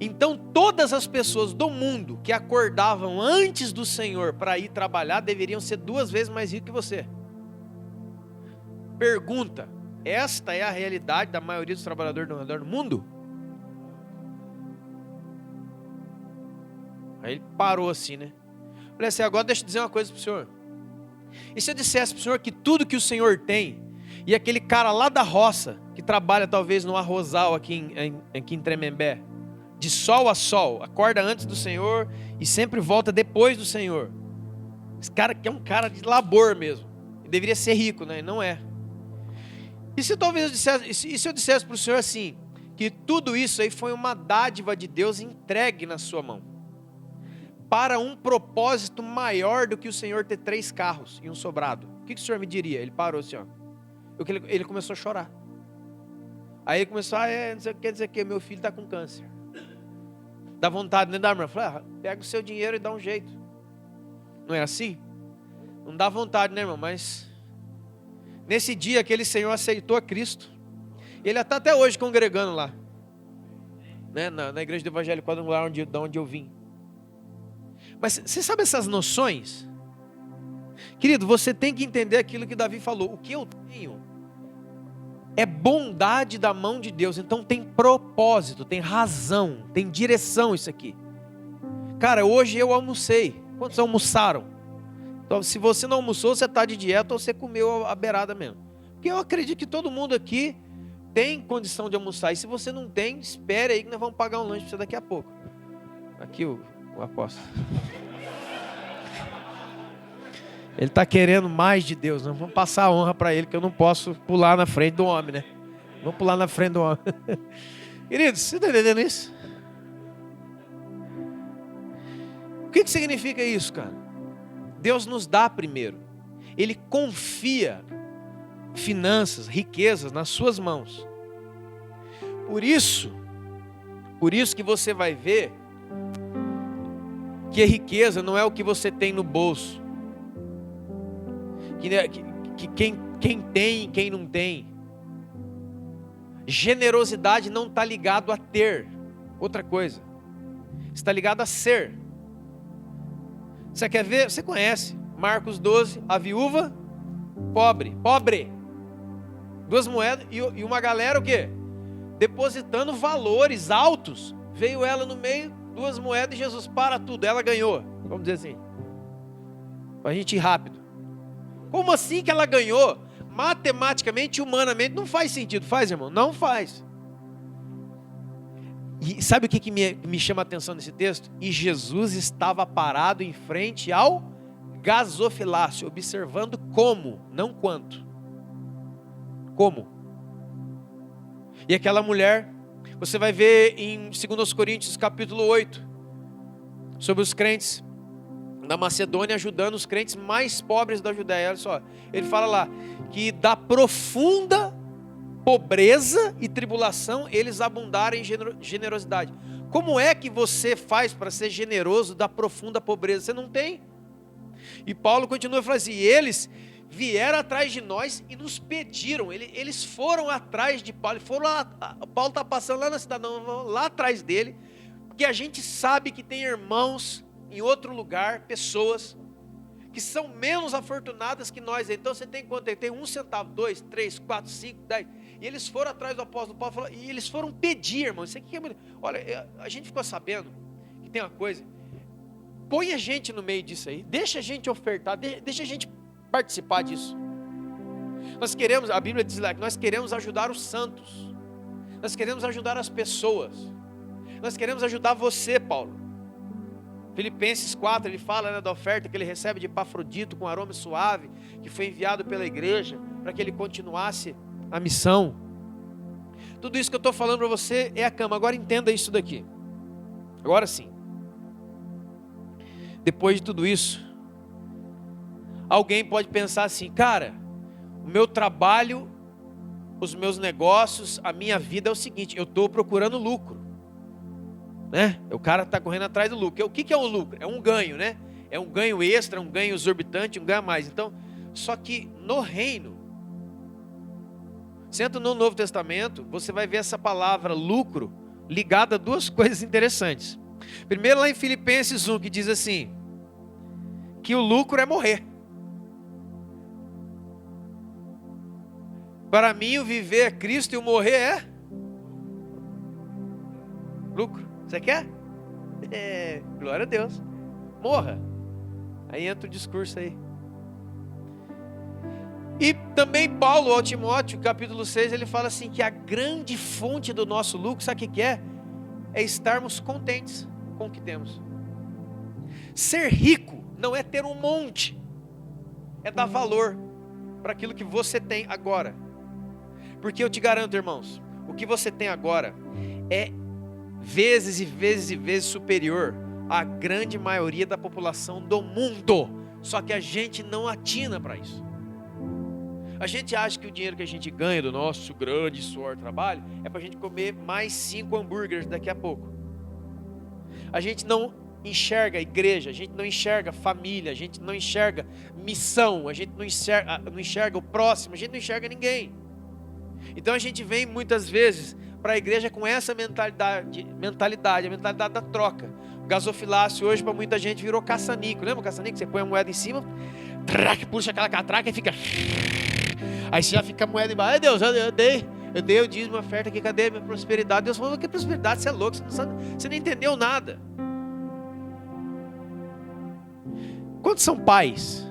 Então todas as pessoas do mundo que acordavam antes do Senhor para ir trabalhar deveriam ser 2 vezes mais ricos que você. Pergunta, esta é a realidade da maioria dos trabalhadores ao redor do mundo? Aí ele parou assim, né? Falei assim, agora deixa eu dizer uma coisa para o senhor. E se eu dissesse para o senhor que tudo que o senhor tem, e aquele cara lá da roça, que trabalha talvez no arrozal aqui em Tremembé, de sol a sol, acorda antes do Senhor e sempre volta depois do Senhor. Esse cara que é um cara de labor mesmo. Ele deveria ser rico, né? Não é. E se talvez eu dissesse para o Senhor assim, que tudo isso aí foi uma dádiva de Deus entregue na sua mão, para um propósito maior do que o Senhor ter 3 carros e um sobrado. O que o Senhor me diria? Ele parou assim, ó. Ele começou a chorar. Aí ele começou, não sei o que, quer dizer que meu filho está com câncer. Dá vontade, né, Darman? Falei, pega o seu dinheiro e dá um jeito. Não é assim? Não dá vontade, né, irmão? Mas nesse dia aquele senhor aceitou a Cristo. Ele está até hoje congregando lá, né, na igreja do Evangelho Quadrangular, de onde eu vim. Mas você sabe essas noções? Querido, você tem que entender aquilo que Davi falou. O que eu tenho é bondade da mão de Deus. Então tem propósito, tem razão, tem direção isso aqui. Cara, hoje eu almocei. Quantos almoçaram? Então, se você não almoçou, você está de dieta ou você comeu a beirada mesmo. Porque eu acredito que todo mundo aqui tem condição de almoçar. E se você não tem, espere aí que nós vamos pagar um lanche para você daqui a pouco. Aqui o apóstolo. Ele está querendo mais de Deus. Nós vamos passar a honra para ele, que eu não posso pular na frente do homem, né? Vamos pular na frente do homem. Queridos, você está entendendo isso? O que significa isso, cara? Deus nos dá primeiro. Ele confia finanças, riquezas nas suas mãos. Por isso que você vai ver que a riqueza não é o que você tem no bolso. Que quem tem e quem não tem. Generosidade não está ligado a ter. Outra coisa. Está ligado a ser. Você quer ver? Você conhece. Marcos 12, a viúva pobre. 2 moedas e uma galera o quê? Depositando valores altos. Veio ela no meio, 2 moedas e Jesus para tudo. Ela ganhou. Vamos dizer assim. Para a gente ir rápido. Como assim que ela ganhou? Matematicamente, humanamente, não faz sentido. Faz, irmão? Não faz. E sabe o que me chama a atenção nesse texto? E Jesus estava parado em frente ao gasofilácio, observando como, não quanto. Como? E aquela mulher, você vai ver em 2 Coríntios capítulo 8, sobre os crentes da Macedônia ajudando os crentes mais pobres da Judéia. Olha só, ele fala lá que da profunda pobreza e tribulação eles abundaram em generosidade. Como é que você faz para ser generoso da profunda pobreza? Você não tem. E Paulo continua falando assim, eles vieram atrás de nós e nos pediram, eles foram atrás de Paulo, Paulo está passando lá na cidade, lá atrás dele, porque a gente sabe que tem irmãos em outro lugar, pessoas que são menos afortunadas que nós. Então você tem quanto? Tem 1 centavo, 2, 3, 4, 5, 10. E eles foram atrás do apóstolo Paulo e eles foram pedir, irmão. Isso aqui olha, a gente ficou sabendo que tem uma coisa. Põe a gente no meio disso aí. Deixa a gente ofertar, deixa a gente participar disso. Nós queremos, a Bíblia diz lá que nós queremos ajudar os santos. Nós queremos ajudar as pessoas. Nós queremos ajudar você, Paulo. Filipenses 4, ele fala, né, da oferta que ele recebe de Epafrodito com aroma suave, que foi enviado pela igreja, para que ele continuasse a missão. Tudo isso que eu estou falando para você é a cama. Agora entenda isso daqui. Agora sim. Depois de tudo isso, alguém pode pensar assim, cara, o meu trabalho, os meus negócios, a minha vida é o seguinte, eu estou procurando lucro. Né? O cara está correndo atrás do lucro. O que é o lucro? É um ganho, né? É um ganho extra, um ganho exorbitante, um ganho a mais. Então, só que no reino, sendo no Novo Testamento, você vai ver essa palavra lucro ligada a 2 coisas interessantes. Primeiro lá em Filipenses 1, que diz assim, que o lucro é morrer. Para mim o viver é Cristo e o morrer é lucro. Você quer? Glória a Deus. Morra. Aí entra o discurso aí. E também Paulo ao Timóteo, capítulo 6, ele fala assim, que a grande fonte do nosso lucro, sabe o que é? É estarmos contentes com o que temos. Ser rico não é ter um monte, é dar valor para aquilo que você tem agora. Porque eu te garanto, irmãos, O que você tem agora é vezes e vezes e vezes superior à grande maioria da população do mundo. Só que a gente não atina para isso. A gente acha que o dinheiro que a gente ganha do nosso grande suor trabalho é para a gente comer mais 5 hambúrgueres daqui a pouco. A gente não enxerga a igreja, a gente não enxerga família, a gente não enxerga missão, a gente não enxerga o próximo, a gente não enxerga ninguém. Então a gente vem muitas vezes para a igreja com essa mentalidade, a mentalidade da troca. O gasofilácio hoje para muita gente virou caça-nico. Lembra o caça-nico? Você põe a moeda em cima, puxa aquela catraca e fica... Aí você já fica a moeda embaixo. Ai Deus, eu dei o dízimo, a oferta aqui, cadê a minha prosperidade? Deus falou, que prosperidade? Você é louco, você não entendeu nada. Quantos são pais?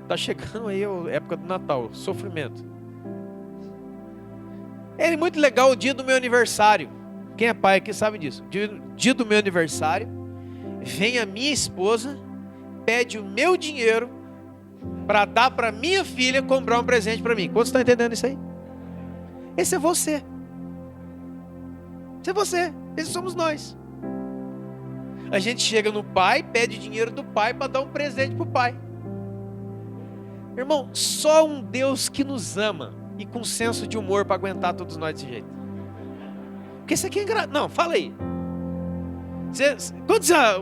Está chegando aí a época do Natal, sofrimento. É muito legal o dia do meu aniversário. Quem é pai aqui sabe disso. Dia do meu aniversário, vem a minha esposa, pede o meu dinheiro para dar para minha filha comprar um presente para mim. Quantos estão entendendo isso aí? Esse é você. Esse é você. Esses somos nós. A gente chega no pai, pede dinheiro do pai para dar um presente para o pai. Irmão, só um Deus que nos ama e com senso de humor para aguentar todos nós desse jeito. Porque isso aqui é engraçado. Não, fala aí.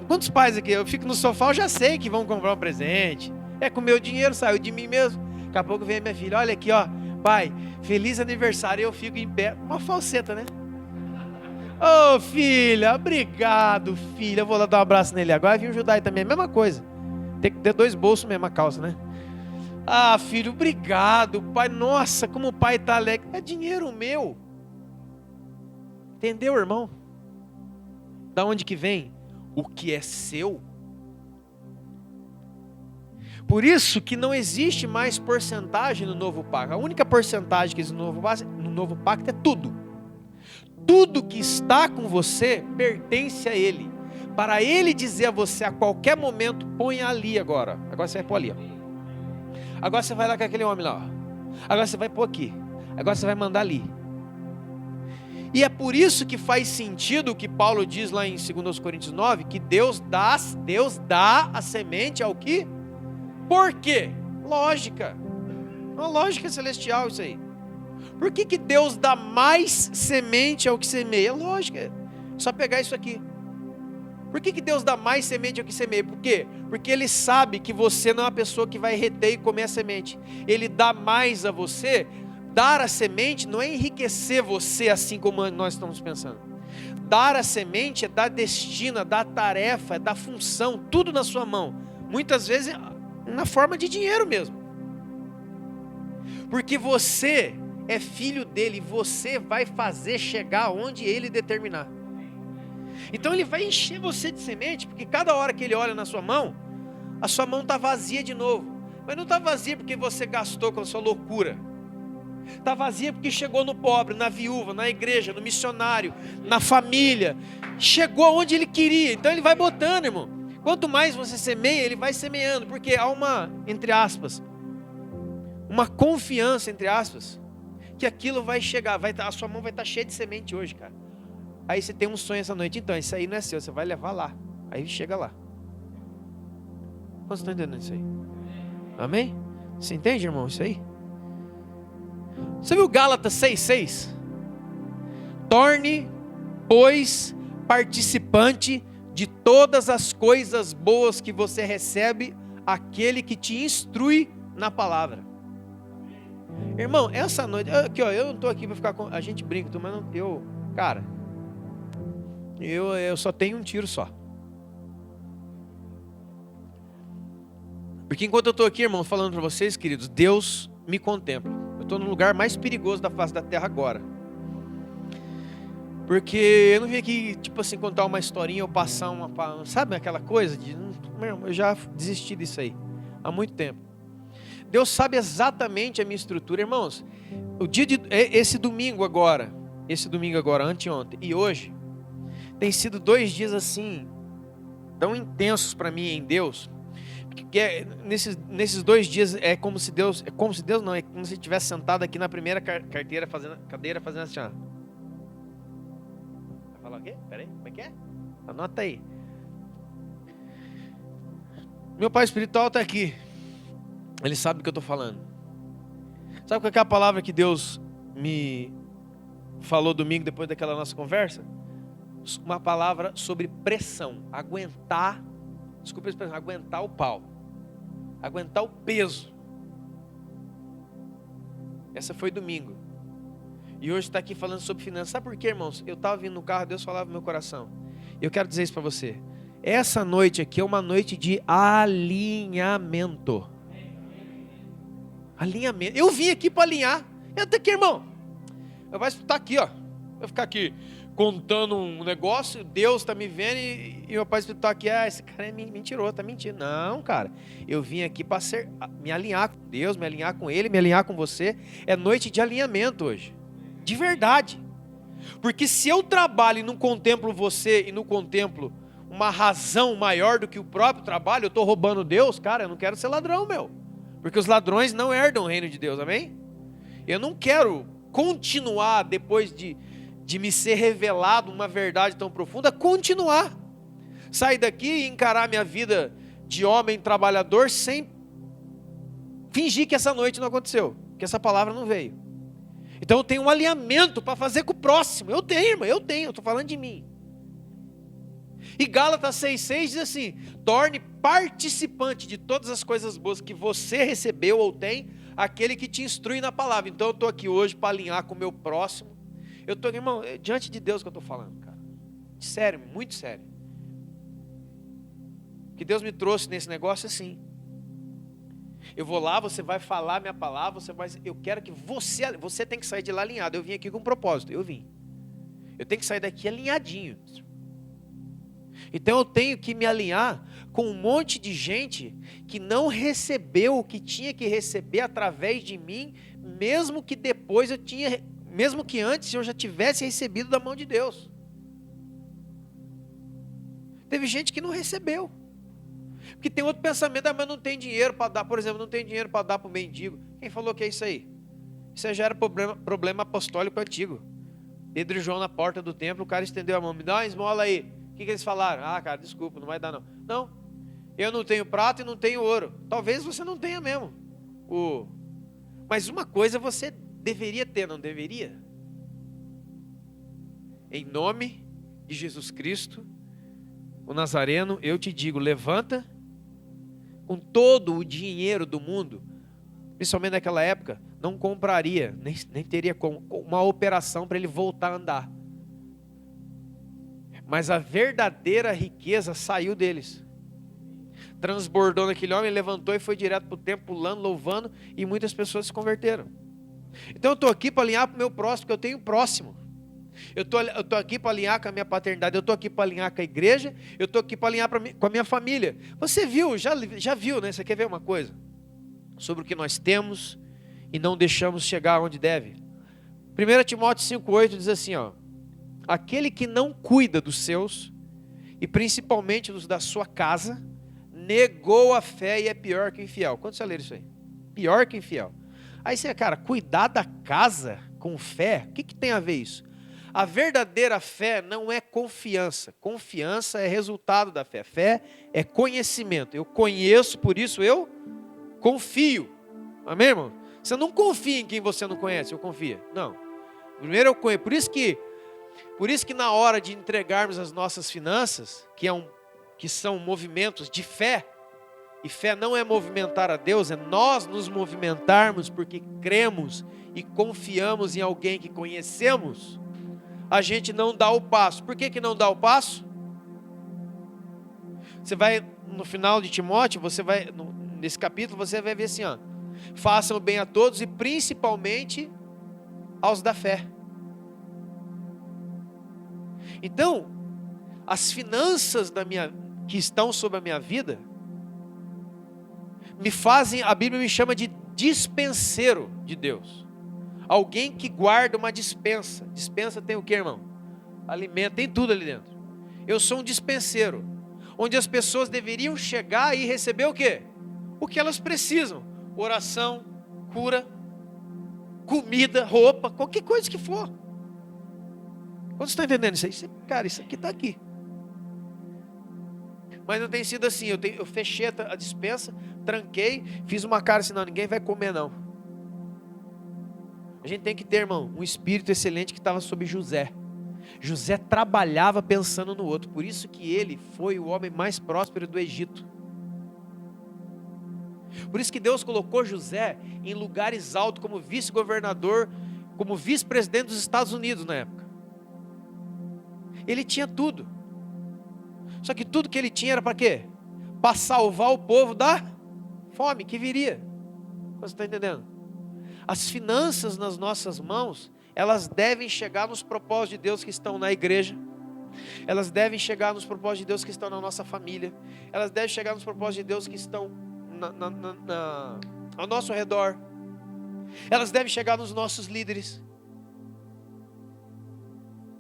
Quantos pais aqui? Eu fico no sofá, eu já sei que vão comprar um presente. É com o meu dinheiro, saiu de mim mesmo. Daqui a pouco vem a minha filha, olha aqui, ó. Pai, feliz aniversário. Eu fico em pé. Uma falseta, né? Ô, filha, obrigado, filha. Eu vou lá dar um abraço nele agora. Vim ajudar aí também, a mesma coisa. Tem que ter 2 bolsos mesmo a calça, né? Ah, filho, obrigado, pai. Nossa, como o pai tá alegre. É dinheiro meu. Entendeu, irmão? Da onde que vem? O que é seu. Por isso que não existe mais porcentagem no novo pacto. A única porcentagem que existe no novo pacto é tudo. Tudo que está com você pertence a Ele. Para Ele dizer a você a qualquer momento, põe ali agora. Agora você vai pôr ali, ó. Agora você vai lá com aquele homem lá, ó. Agora você vai pôr aqui. Agora você vai mandar ali. E é por isso que faz sentido o que Paulo diz lá em 2 Coríntios 9, que Deus dá a semente ao que? Por quê? Lógica. Uma lógica celestial isso aí. Por que Deus dá mais semente ao que semeia? É lógica. Só pegar isso aqui. Por que Deus dá mais semente ao que semeia? Por quê? Porque Ele sabe que você não é uma pessoa que vai reter e comer a semente. Ele dá mais a você. Dar a semente não é enriquecer você assim como nós estamos pensando. Dar a semente é dar destino, é dar tarefa, é dar função, tudo na sua mão. Muitas vezes na forma de dinheiro mesmo. Porque você é filho dele, você vai fazer chegar onde ele determinar. Então ele vai encher você de semente, porque cada hora que ele olha na sua mão, a sua mão está vazia de novo. Mas não está vazia porque você gastou com a sua loucura. Está vazia porque chegou no pobre, na viúva, na igreja, no missionário, na família. Chegou onde ele queria. Então ele vai botando, irmão. Quanto mais você semeia, ele vai semeando. Porque há uma, entre aspas, uma confiança, entre aspas, que aquilo vai chegar. A sua mão vai estar cheia de semente hoje, cara. Aí você tem um sonho essa noite. Então, isso aí não é seu, você vai levar lá. Aí chega lá. Vocês estão entendendo isso aí? Amém? Você entende, irmão, isso aí? Você viu Gálatas 6,6? Torne, pois, participante de todas as coisas boas que você recebe, aquele que te instrui na palavra. Irmão, essa noite, aqui ó, eu não estou aqui para ficar com, a gente brinca, mas não, eu só tenho um tiro só. Porque enquanto eu estou aqui, irmão, falando para vocês, queridos, Deus me contempla. Eu estou no lugar mais perigoso da face da terra agora. Porque eu não vim aqui, tipo assim, contar uma historinha ou passar uma... Sabe aquela coisa de... Eu já desisti disso aí há muito tempo. Deus sabe exatamente a minha estrutura. Irmãos, esse domingo agora, anteontem e hoje, tem sido 2 dias assim, tão intensos para mim em Deus. nesses 2 dias é como se Deus não, é como se estivesse sentado aqui na primeira cadeira fazendo assim, ó. Vai falar o quê? Peraí, como é que é? Anota aí. Meu pai espiritual está aqui. Ele sabe do que eu estou falando. Sabe qual é a palavra que Deus me falou domingo depois daquela nossa conversa? Uma palavra sobre pressão. Aguentar o pau. Aguentar o peso. Essa foi domingo. E hoje está aqui falando sobre finanças. Sabe por quê, irmãos? Eu estava vindo no carro, Deus falava no meu coração. Eu quero dizer isso para você. Essa noite aqui é uma noite de alinhamento. Alinhamento. Eu vim aqui para alinhar. Entra aqui, irmão. Eu vou estar aqui, ó. Vou ficar aqui contando um negócio. Deus está me vendo e meu pai espiritual aqui. Esse cara é mentiroso, está mentindo. Não, cara. Eu vim aqui para me alinhar com Deus, me alinhar com Ele, me alinhar com você. É noite de alinhamento hoje. De verdade. Porque se eu trabalho e não contemplo você e não contemplo uma razão maior do que o próprio trabalho, eu estou roubando Deus, cara, eu não quero ser ladrão, meu. Porque os ladrões não herdam o reino de Deus, amém? Eu não quero continuar, depois de me ser revelado uma verdade tão profunda, continuar. Sair daqui e encarar minha vida de homem trabalhador sem fingir que essa noite não aconteceu, que essa palavra não veio. Então eu tenho um alinhamento para fazer com o próximo. Eu tenho, irmão, eu estou falando de mim. E Gálatas 6,6 diz assim: torne participante de todas as coisas boas que você recebeu ou tem, aquele que te instrui na palavra. Então eu estou aqui hoje para alinhar com o meu próximo. Eu estou, irmão, diante de Deus que eu estou falando, cara. Sério, muito sério. Que Deus me trouxe nesse negócio assim. Eu vou lá, você vai falar minha palavra, eu quero que você tem que sair de lá alinhado. Eu vim aqui com um propósito, eu tenho que sair daqui alinhadinho. Então eu tenho que me alinhar com um monte de gente que não recebeu o que tinha que receber através de mim, mesmo que antes eu já tivesse recebido da mão de Deus. Teve gente que não recebeu. Porque tem outro pensamento, mas não tem dinheiro para dar, por exemplo, não tem dinheiro para dar para o mendigo. Quem falou que é isso aí? Isso já era problema apostólico antigo. Pedro e João na porta do templo, o cara estendeu a mão, me dá uma esmola aí. O que eles falaram? Ah, cara, desculpa, não vai dar não. Não, eu não tenho prata e não tenho ouro. Talvez você não tenha mesmo. Mas uma coisa você deveria ter, não deveria? Em nome de Jesus Cristo, o Nazareno, eu te digo, levanta com todo o dinheiro do mundo, principalmente naquela época, não compraria, nem teria uma operação para ele voltar a andar. Mas a verdadeira riqueza saiu deles. Transbordou naquele homem, levantou e foi direto para o templo, pulando, louvando, e muitas pessoas se converteram. Então eu estou aqui para alinhar para o meu próximo, porque eu tenho próximo. Eu estou aqui para alinhar com a minha paternidade, eu estou aqui para alinhar com a igreja, eu estou aqui para alinhar com a minha família. Você viu, já viu, né? Você quer ver uma coisa? Sobre o que nós temos e não deixamos chegar onde deve. 1 Timóteo 5,8 diz assim, ó: aquele que não cuida dos seus, e principalmente dos da sua casa, negou a fé e é pior que o infiel. Quando você lê isso aí? Pior que o infiel. Aí você, cara, cuidar da casa com fé, o que tem a ver isso? A verdadeira fé não é confiança. Confiança é resultado da fé. Fé é conhecimento. Eu conheço, por isso eu confio. Amém, irmão? Você não confia em quem você não conhece, eu confio. Não. Primeiro eu conheço. Por isso que na hora de entregarmos as nossas finanças, que são movimentos de fé, e fé não é movimentar a Deus, é nós nos movimentarmos porque cremos e confiamos em alguém que conhecemos, a gente não dá o passo. Por que não dá o passo? Você vai, no final de Timóteo, nesse capítulo, você vai ver assim, ó: façam o bem a todos e principalmente aos da fé. Então, as finanças que estão sobre a minha vida, a Bíblia me chama de dispenseiro de Deus. Alguém que guarda uma dispensa. Dispensa tem o que, irmão? Alimento, tem tudo ali dentro. Eu sou um dispenseiro. onde as pessoas deveriam chegar e receber o quê? O que elas precisam: oração, cura, comida, roupa, qualquer coisa que for. Quando você está entendendo isso aí? Cara, isso aqui está aqui. Mas não tem sido assim. Eu fechei a despensa, tranquei, fiz uma cara assim: não, ninguém vai comer não. A gente tem que ter, irmão, um espírito excelente que estava sobre José. José trabalhava pensando no outro. Por isso que ele foi o homem mais próspero do Egito. Por isso que Deus colocou José em lugares altos, como vice-governador, como vice-presidente dos Estados Unidos na época. Ele tinha tudo. Só que tudo que ele tinha era para quê? Para salvar o povo da fome que viria. Você está entendendo? As finanças nas nossas mãos, elas devem chegar nos propósitos de Deus que estão na igreja. Elas devem chegar nos propósitos de Deus que estão na nossa família. Elas devem chegar nos propósitos de Deus que estão ao nosso redor. Elas devem chegar nos nossos líderes.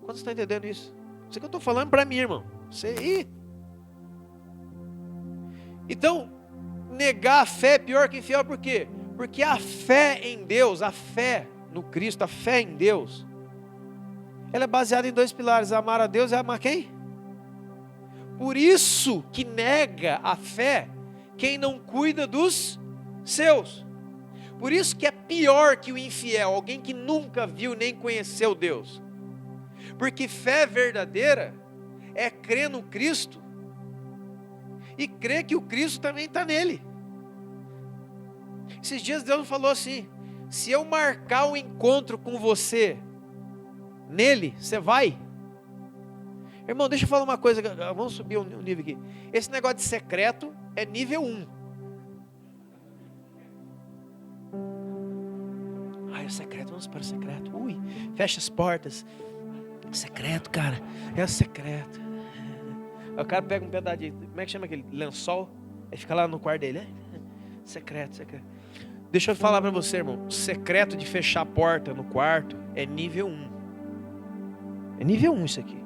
Quando você está entendendo isso? Isso que eu estou falando para mim, irmão. Então, negar a fé é pior que infiel. Por quê? Porque a fé em Deus, a fé no Cristo, a fé em Deus, ela é baseada em dois pilares: amar a Deus e amar quem? Por isso que nega a fé quem não cuida dos seus. Por isso que é pior que o infiel, alguém que nunca viu nem conheceu Deus. Porque fé verdadeira é crer no Cristo e crer que o Cristo também está nele. Esses dias Deus falou assim: se eu marcar um encontro com você nele, você vai? Irmão, deixa eu falar uma coisa, vamos subir um nível aqui. Esse negócio de secreto é nível 1. Ai, o secreto, vamos para o secreto. Ui, fecha as portas. Secreto, cara, é o secreto. O cara pega um pedaço de, como é que chama aquele lençol? Aí fica lá no quarto dele. Secreto, secreto. Deixa eu falar para você, irmão. O secreto de fechar a porta no quarto é nível 1. É nível 1 isso aqui.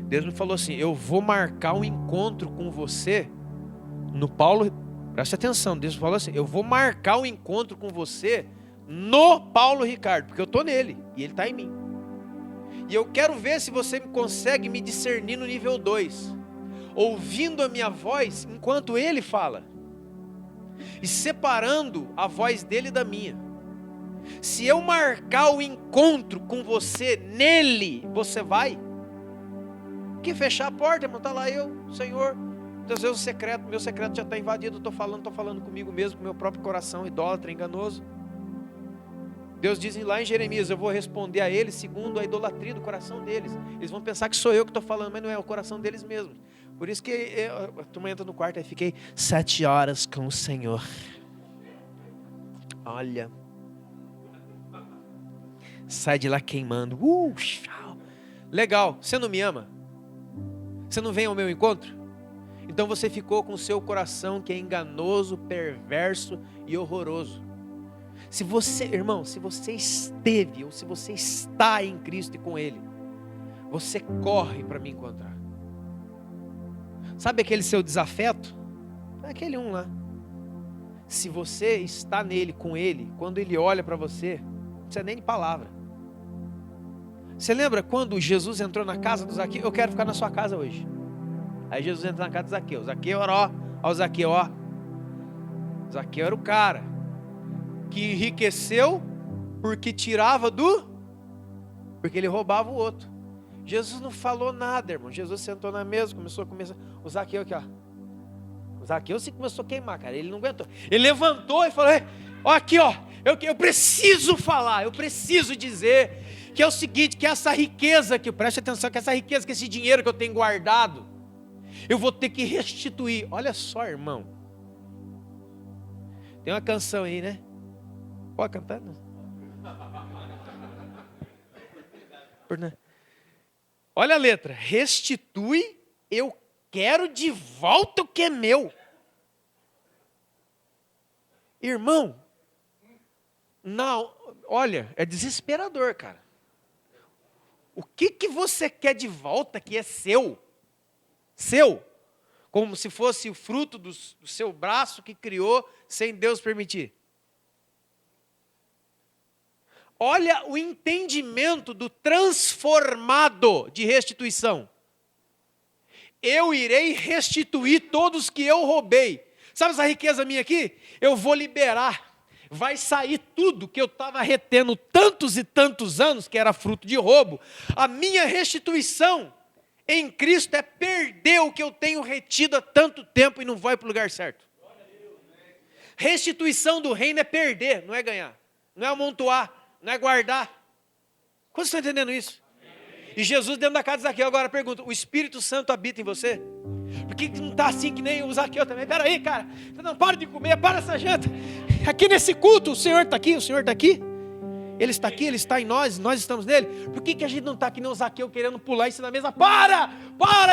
Deus me falou assim: eu vou marcar um encontro com você no Paulo. Preste atenção, Deus me falou assim: eu vou marcar um encontro com você no Paulo Ricardo, porque eu estou nele e ele está em mim. E eu quero ver se você consegue me discernir no nível 2, ouvindo a minha voz enquanto ele fala, e separando a voz dele da minha. Se eu marcar o encontro com você nele, você vai? Que fechar a porta, irmão, está lá eu, Senhor. Muitas vezes o secreto, meu secreto já está invadido. Estou falando comigo mesmo, com meu próprio coração idólatra, enganoso. Deus diz lá em Jeremias: eu vou responder a eles segundo a idolatria do coração deles. Eles vão pensar que sou eu que estou falando, mas não é, o coração deles mesmos. Por isso que a turma entra no quarto e fiquei 7 horas com o Senhor. Olha, sai de lá queimando. Legal, você não me ama? Você não vem ao meu encontro? Então você ficou com o seu coração que é enganoso, perverso e horroroso. Se você, irmão, se você esteve ou se você está em Cristo e com Ele, você corre para me encontrar. Sabe aquele seu desafeto? É aquele um lá. Se você está nele, com Ele, quando Ele olha para você, não precisa nem de palavra. Você lembra quando Jesus entrou na casa do Zaqueu? Eu quero ficar na sua casa hoje. Aí Jesus entra na casa do Zaqueu. Zaqueu era, ó o Zaqueu, ó. Zaqueu era o cara que enriqueceu porque tirava porque ele roubava o outro. Jesus não falou nada, irmão. Jesus sentou na mesa, começou a comer. O Zaqueu aqui, ó. O Zaqueu se começou a queimar, cara. Ele não aguentou. Ele levantou e falou: ó, aqui, ó. Eu preciso falar, eu preciso dizer que é o seguinte, que essa riqueza que, preste atenção, que essa riqueza, que esse dinheiro que eu tenho guardado, eu vou ter que restituir. Olha só, irmão. Tem uma canção aí, né? Pode cantar? Não. Olha a letra. Restitui, eu quero de volta o que é meu. Irmão, não, olha, é desesperador, cara. O que você quer de volta que é seu? seu, como se fosse o fruto do seu braço que criou sem Deus permitir. Olha o entendimento do transformado de restituição. Eu irei restituir todos que eu roubei. Sabe essa riqueza minha aqui? Eu vou liberar. Vai sair tudo que eu estava retendo tantos e tantos anos, que era fruto de roubo. A minha restituição em Cristo é perder o que eu tenho retido há tanto tempo e não vai para o lugar certo. Restituição do reino é perder, não é ganhar. Não é amontoar, não é guardar. Quantos estão entendendo isso? E Jesus dentro da casa de Zaqueu agora pergunta, o Espírito Santo habita em você? Por que não está assim que nem o Zaqueu também? Espera aí, cara, não para de comer, para essa janta. Aqui nesse culto, o Senhor está aqui, o Senhor está aqui. Ele está aqui, Ele está em nós estamos nele. Por que a gente não está que nem o Zaqueu querendo pular em cima da mesa? Para,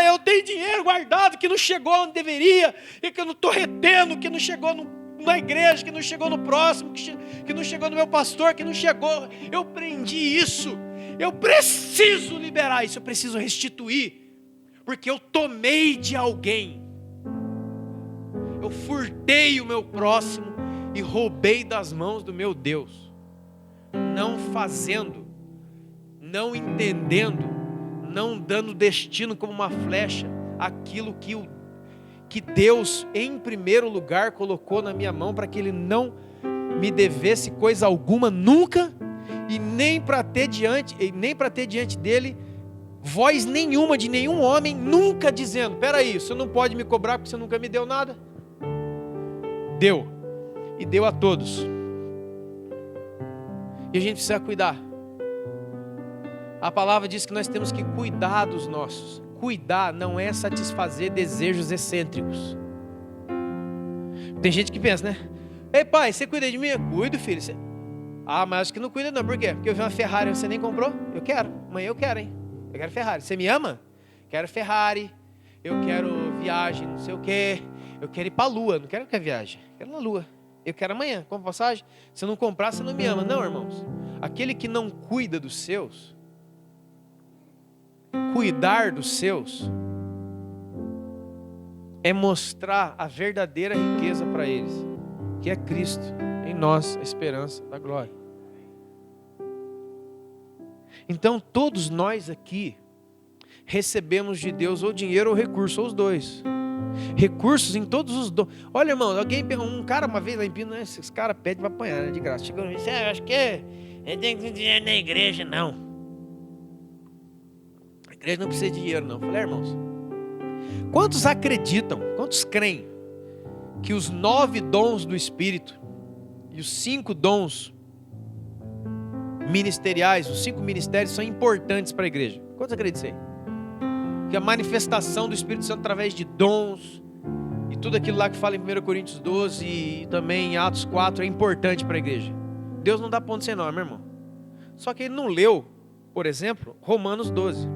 eu tenho dinheiro guardado que não chegou onde deveria, e que eu não estou retendo, que não chegou na igreja, que não chegou no próximo, que não chegou no meu pastor, que não chegou. Eu prendi isso, eu preciso liberar isso, eu preciso restituir, porque eu tomei de alguém, eu furtei o meu próximo e roubei das mãos do meu Deus, não fazendo, não entendendo, não dando destino como uma flecha, aquilo que Deus em primeiro lugar colocou na minha mão, para que Ele não me devesse coisa alguma nunca, e nem para ter diante dele voz nenhuma de nenhum homem, nunca dizendo, peraí, você não pode me cobrar porque você nunca me deu nada. Deu, e deu a todos, e a gente precisa cuidar. A palavra diz que nós temos que cuidar dos nossos. Cuidar não é satisfazer desejos excêntricos. Tem gente que pensa, né? Ei pai, você cuida de mim? Eu cuido, filho. Mas acho que não cuida não, por quê? Porque eu vi uma Ferrari, você nem comprou? Eu quero, amanhã eu quero, hein? Eu quero Ferrari. Você me ama? Quero Ferrari, eu quero viagem, não sei o quê. Eu quero ir para a lua, não quero que a viagem, quero na lua. Eu quero amanhã, compra passagem. Se eu não comprar, você não me ama. Não, irmãos. Aquele que não cuida dos seus, cuidar dos seus, é mostrar a verdadeira riqueza para eles, que é Cristo em nós, a esperança da glória. Então todos nós aqui recebemos de Deus ou dinheiro ou recurso, ou os dois. Recursos em todos os dons. Olha, irmão, um cara uma vez lá em Pino, né, esses caras pedem para apanhar, né, de graça. Chegou e disse, acho que ele tem que ter dinheiro na igreja, não. A igreja não precisa de dinheiro, não. Eu falei, irmãos, quantos acreditam, quantos creem que os 9 dons do Espírito e os 5 dons ministeriais, os 5 ministérios são importantes para a igreja? Quantos acreditam isso aí? Que a manifestação do Espírito Santo através de dons e tudo aquilo lá que fala em 1 Coríntios 12 e também em Atos 4 é importante para a igreja. Deus não dá ponto sem nó, meu irmão. Só que ele não leu, por exemplo, Romanos 12,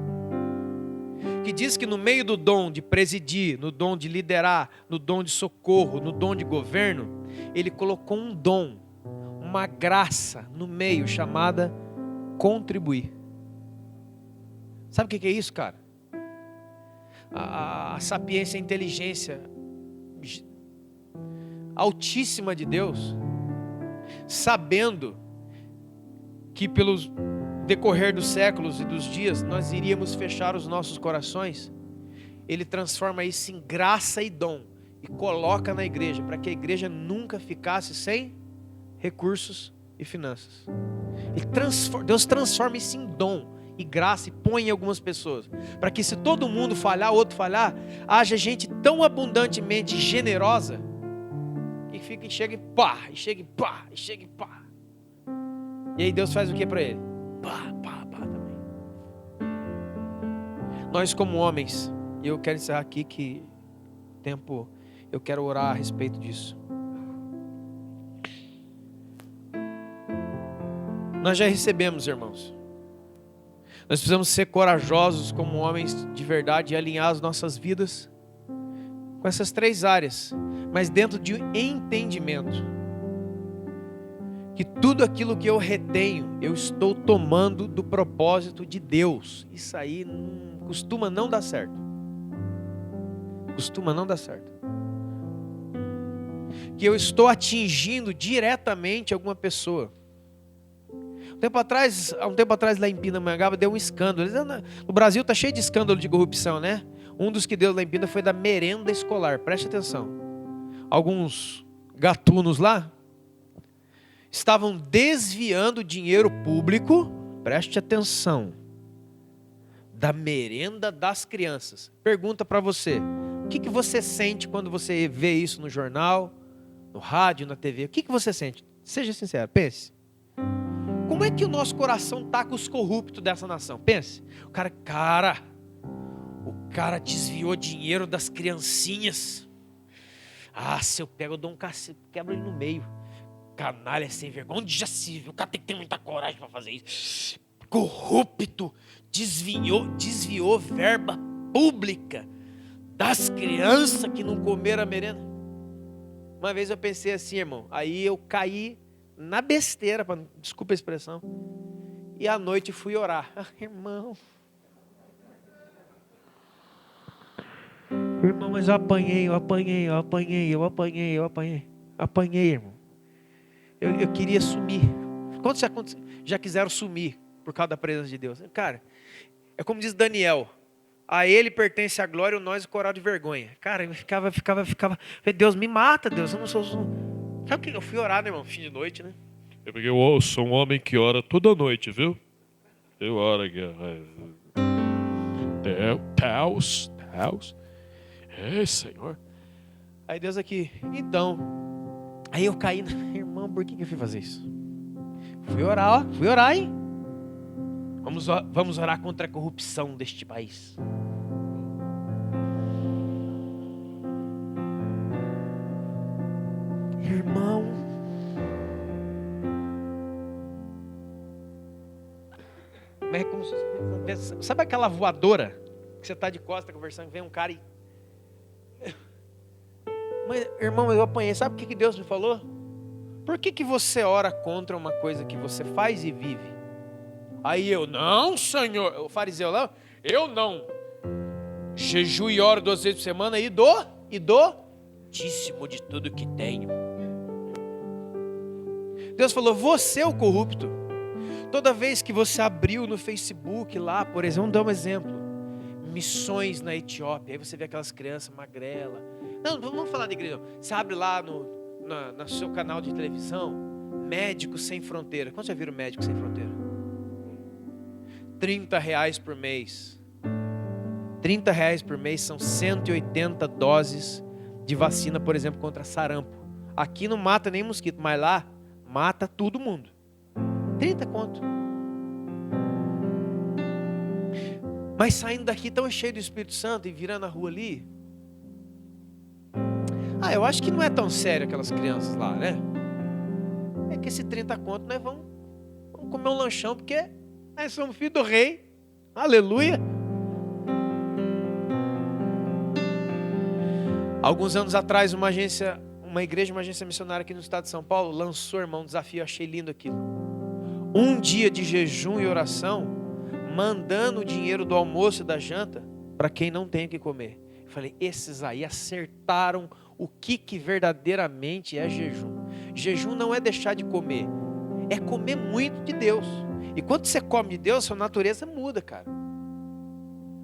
que diz que no meio do dom de presidir, no dom de liderar, no dom de socorro, no dom de governo, ele colocou um dom, uma graça no meio chamada contribuir. Sabe o que é isso, cara? A sapiência, a inteligência altíssima de Deus, sabendo que pelo decorrer dos séculos e dos dias nós iríamos fechar os nossos corações, Ele transforma isso em graça e dom e coloca na igreja, para que a igreja nunca ficasse sem recursos e finanças. Deus transforma isso em dom e graça e põe em algumas pessoas, para que se todo mundo falhar, outro falhar, haja gente tão abundantemente generosa que fica e chega e pá, e chega e pá, e chega e pá. E aí Deus faz o que para ele? Pá, pá, pá também. Nós como homens, e eu quero encerrar aqui que tempo, eu quero orar a respeito disso. Nós já recebemos, irmãos. Nós precisamos ser corajosos como homens de verdade e alinhar as nossas vidas com essas 3 áreas, mas dentro de um entendimento que tudo aquilo que eu retenho, eu estou tomando do propósito de Deus. Isso aí costuma não dar certo. costuma não dar certo. Que eu estou atingindo diretamente alguma pessoa. Há um tempo atrás lá em Pindamonhangaba deu um escândalo. No Brasil está cheio de escândalo de corrupção, né? Um dos que deu lá em Pinda foi da merenda escolar. Preste atenção. Alguns gatunos lá estavam desviando dinheiro público, preste atenção, da merenda das crianças. Pergunta para você, o que você sente quando você vê isso no jornal, no rádio, na TV? O que você sente? Seja sincero, pense. Como é que o nosso coração está com os corruptos dessa nação? Pense. O cara desviou dinheiro das criancinhas. Ah, se eu pego, eu dou um cacete, quebro ele no meio. Canalha sem vergonha. Onde já se viu? O cara tem que ter muita coragem para fazer isso. Corrupto. Desviou verba pública das crianças que não comeram a merenda. Uma vez eu pensei assim, irmão. Aí eu caí na besteira, desculpa a expressão. E à noite fui orar. Irmão, mas eu apanhei. Apanhei, irmão. Eu queria sumir. Quantos já quiseram sumir por causa da presença de Deus? Cara, é como diz Daniel. A ele pertence a glória, nós o coral de vergonha. Cara, eu ficava. Deus, me mata, Deus. Eu não sou. Sabe o que eu fui orar, né, irmão? Fim de noite, né? É porque eu sou um homem que ora toda noite, viu? Eu oro aqui. Deus. É, Senhor. Aí Deus aqui. Então. Aí eu caí. Irmão, por que eu fui fazer isso? Fui orar, hein? Vamos orar contra a corrupção deste país. Irmão. É como se, sabe aquela voadora que você está de costa conversando, vem um cara e... Mas, irmão, eu apanhei. Sabe o que Deus me falou? Por que você ora contra uma coisa que você faz e vive? Aí eu, não, Senhor. O fariseu lá, eu não. Jejuo e oro 2 vezes por semana e dou dízimo de tudo que tenho. Deus falou, você é o corrupto. Toda vez que você abriu no Facebook lá, por exemplo, vamos dar um exemplo. Missões na Etiópia. Aí você vê aquelas crianças magrelas. Não vamos falar de igreja. Você abre lá no seu canal de televisão, Médicos Sem Fronteira. Quando já viram Médicos Sem Fronteira? R$30 por mês. R$30 por mês são 180 doses de vacina, por exemplo, contra sarampo. Aqui não mata nem mosquito, mas lá mata todo mundo. 30 conto. Mas saindo daqui tão cheio do Espírito Santo e virando a rua ali. Eu acho que não é tão sério aquelas crianças lá, né? É que esse 30 conto nós vamos comer um lanchão, porque nós somos filhos do rei. Aleluia. Alguns anos atrás, uma agência missionária aqui no estado de São Paulo lançou, irmão, um desafio, eu achei lindo aquilo. 1 dia de jejum e oração, mandando o dinheiro do almoço e da janta para quem não tem o que comer. Eu falei, esses aí acertaram o que verdadeiramente é jejum. Jejum não é deixar de comer, é comer muito de Deus. E quando você come de Deus, sua natureza muda, cara.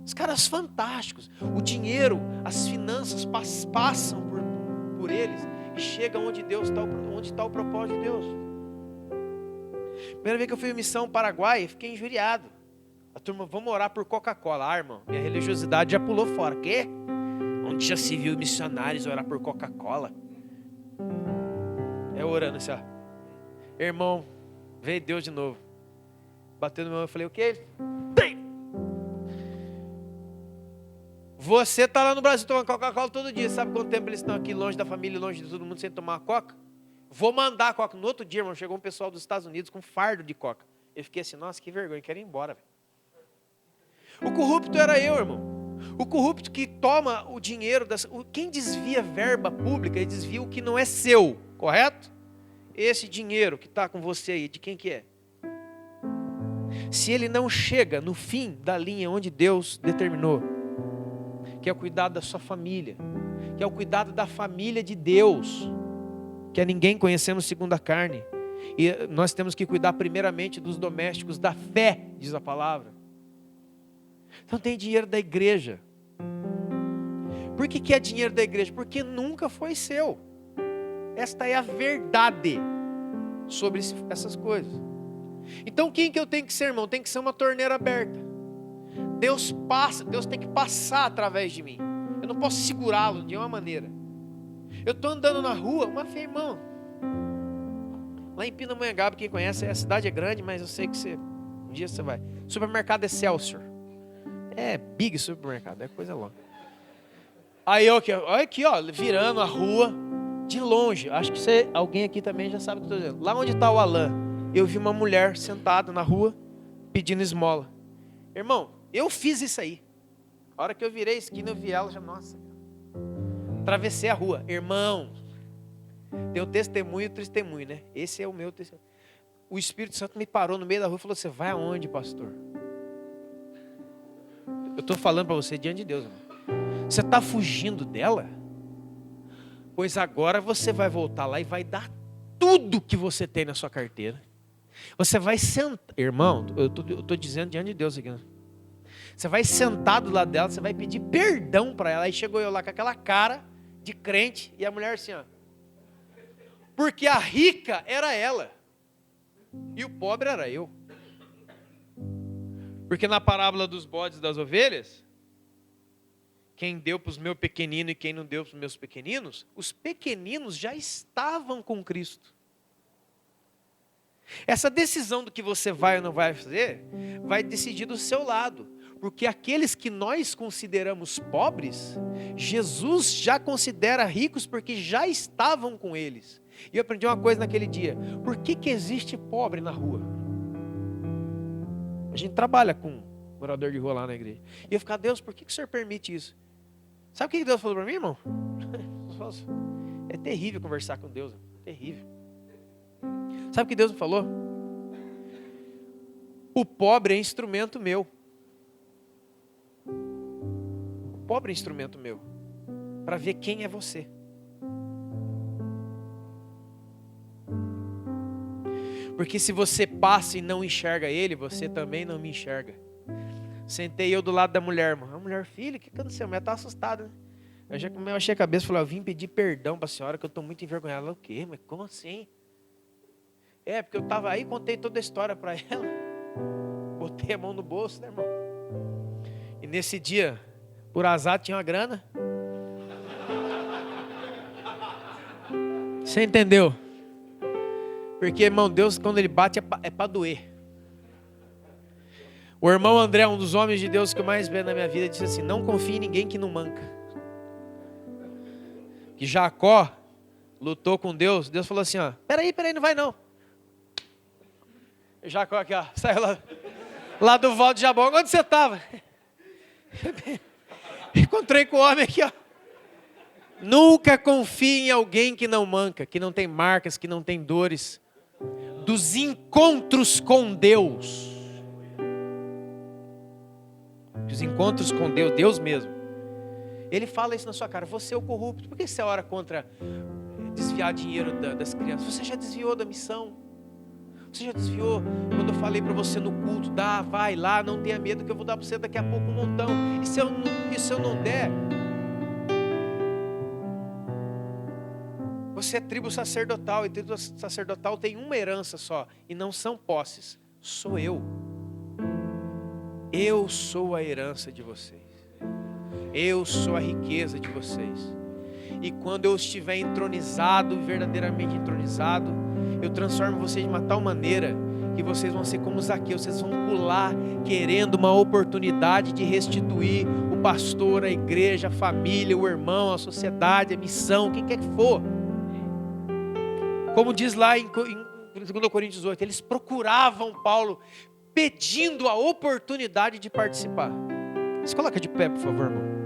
Os caras fantásticos. O dinheiro, as finanças passam por eles e chegam onde está o propósito de Deus. Primeira vez que eu fui em missão Paraguai, eu fiquei injuriado. A turma, vamos orar por Coca-Cola. Irmão, minha religiosidade já pulou fora. Quê? Onde já se viu missionários orar por Coca-Cola? É orando assim, ó. Irmão, veio Deus de novo. Bateu no meu, eu falei, o quê? Você está lá no Brasil tomando Coca-Cola todo dia. Sabe quanto tempo eles estão aqui longe da família, longe de todo mundo, sem tomar uma Coca? Vou mandar a Coca. No outro dia, irmão, chegou um pessoal dos Estados Unidos com um fardo de Coca. Eu fiquei assim, nossa, que vergonha, quero ir embora. Véio. O corrupto era eu, irmão. O corrupto que toma o dinheiro, quem desvia verba pública, ele desvia o que não é seu, correto? Esse dinheiro que está com você aí, de quem que é? Se ele não chega no fim da linha onde Deus determinou, que é o cuidado da sua família, que é o cuidado da família de Deus, que a ninguém conhecemos segundo a carne. E nós temos que cuidar primeiramente dos domésticos da fé, diz a palavra. Então tem dinheiro da igreja. Por que é dinheiro da igreja? Porque nunca foi seu. Esta é a verdade sobre essas coisas. Então quem que eu tenho que ser, irmão? Tem que ser uma torneira aberta. Deus tem que passar através de mim. Eu não posso segurá-lo de uma maneira. Eu estou andando na rua, uma fé, irmão. Lá em Pindamonhangaba, quem conhece, a cidade é grande, mas eu sei que um dia você vai. Supermercado Excelsior. É big supermercado, é coisa louca. Aí olha aqui, ó, virando a rua de longe. Acho que alguém aqui também já sabe o que eu estou dizendo. Lá onde está o Alain, eu vi uma mulher sentada na rua pedindo esmola. Irmão, eu fiz isso aí. A hora que eu virei a esquina, eu vi ela, já, nossa. Atravessei a rua. Irmão, tem o testemunho e o testemunho, né? Esse é o meu testemunho. O Espírito Santo me parou no meio da rua e falou: você vai aonde, pastor? Eu estou falando para você diante de Deus, irmão. Você está fugindo dela? Pois agora você vai voltar lá e vai dar tudo que você tem na sua carteira. Você vai sentar. Irmão, eu estou dizendo diante de Deus aqui, né? Você vai sentar do lado dela, você vai pedir perdão para ela. Aí chegou eu lá com aquela cara de crente e a mulher assim, ó. Porque a rica era ela e o pobre era eu. Porque na parábola dos bodes e das ovelhas, quem deu para os meus pequeninos e quem não deu para os meus pequeninos, os pequeninos já estavam com Cristo. Essa decisão do que você vai ou não vai fazer, vai decidir do seu lado. Porque aqueles que nós consideramos pobres, Jesus já considera ricos porque já estavam com eles. E eu aprendi uma coisa naquele dia. Por que existe pobre na rua? A gente trabalha com morador de rua lá na igreja. E eu ficava: Deus, por que o Senhor permite isso? Sabe o que Deus falou para mim, irmão? É terrível conversar com Deus. Terrível. Sabe o que Deus me falou? O pobre é instrumento meu. O pobre é instrumento meu. Para ver quem é você. Porque se você passa e não enxerga ele, você também não me enxerga. Sentei eu do lado da mulher, irmão. A mulher: filho, o que aconteceu? A mulher está assustada, né? Eu já achei a cabeça e falei: eu vim pedir perdão para a senhora que eu estou muito envergonhado. Ela: o quê? Mas como assim? É, porque eu estava aí, contei toda a história para ela. Botei a mão no bolso, né, irmão? E nesse dia, por azar, tinha uma grana. Você entendeu? Porque, irmão, Deus, quando Ele bate, é para doer. O irmão André, um dos homens de Deus que eu mais vejo na minha vida, disse assim: não confie em ninguém que não manca. Que Jacó lutou com Deus. Deus falou assim: ó, peraí, não vai não. Jacó aqui, ó, saiu lá do Val de Jabó. Onde você estava? Encontrei com o homem aqui, ó. Nunca confie em alguém que não manca, que não tem marcas, que não tem dores. Dos encontros com Deus. Os encontros com Deus, Deus mesmo. Ele fala isso na sua cara: você é o corrupto. Por que você ora contra desviar dinheiro das crianças? Você já desviou da missão. Você já desviou quando eu falei para você no culto: vai lá, não tenha medo que eu vou dar para você daqui a pouco um montão. E se eu não der? Você é tribo sacerdotal, e tribo sacerdotal tem uma herança só, e não são posses. Sou eu. Eu sou a herança de vocês. Eu sou a riqueza de vocês. E quando eu estiver entronizado, verdadeiramente entronizado, eu transformo vocês de uma tal maneira que vocês vão ser como Zaqueu. Vocês vão pular querendo uma oportunidade de restituir o pastor, a igreja, a família, o irmão, a sociedade, a missão, quem quer que for. Como diz lá em 2 Coríntios 8, eles procuravam Paulo pedindo a oportunidade de participar. Se coloca de pé, por favor, irmão.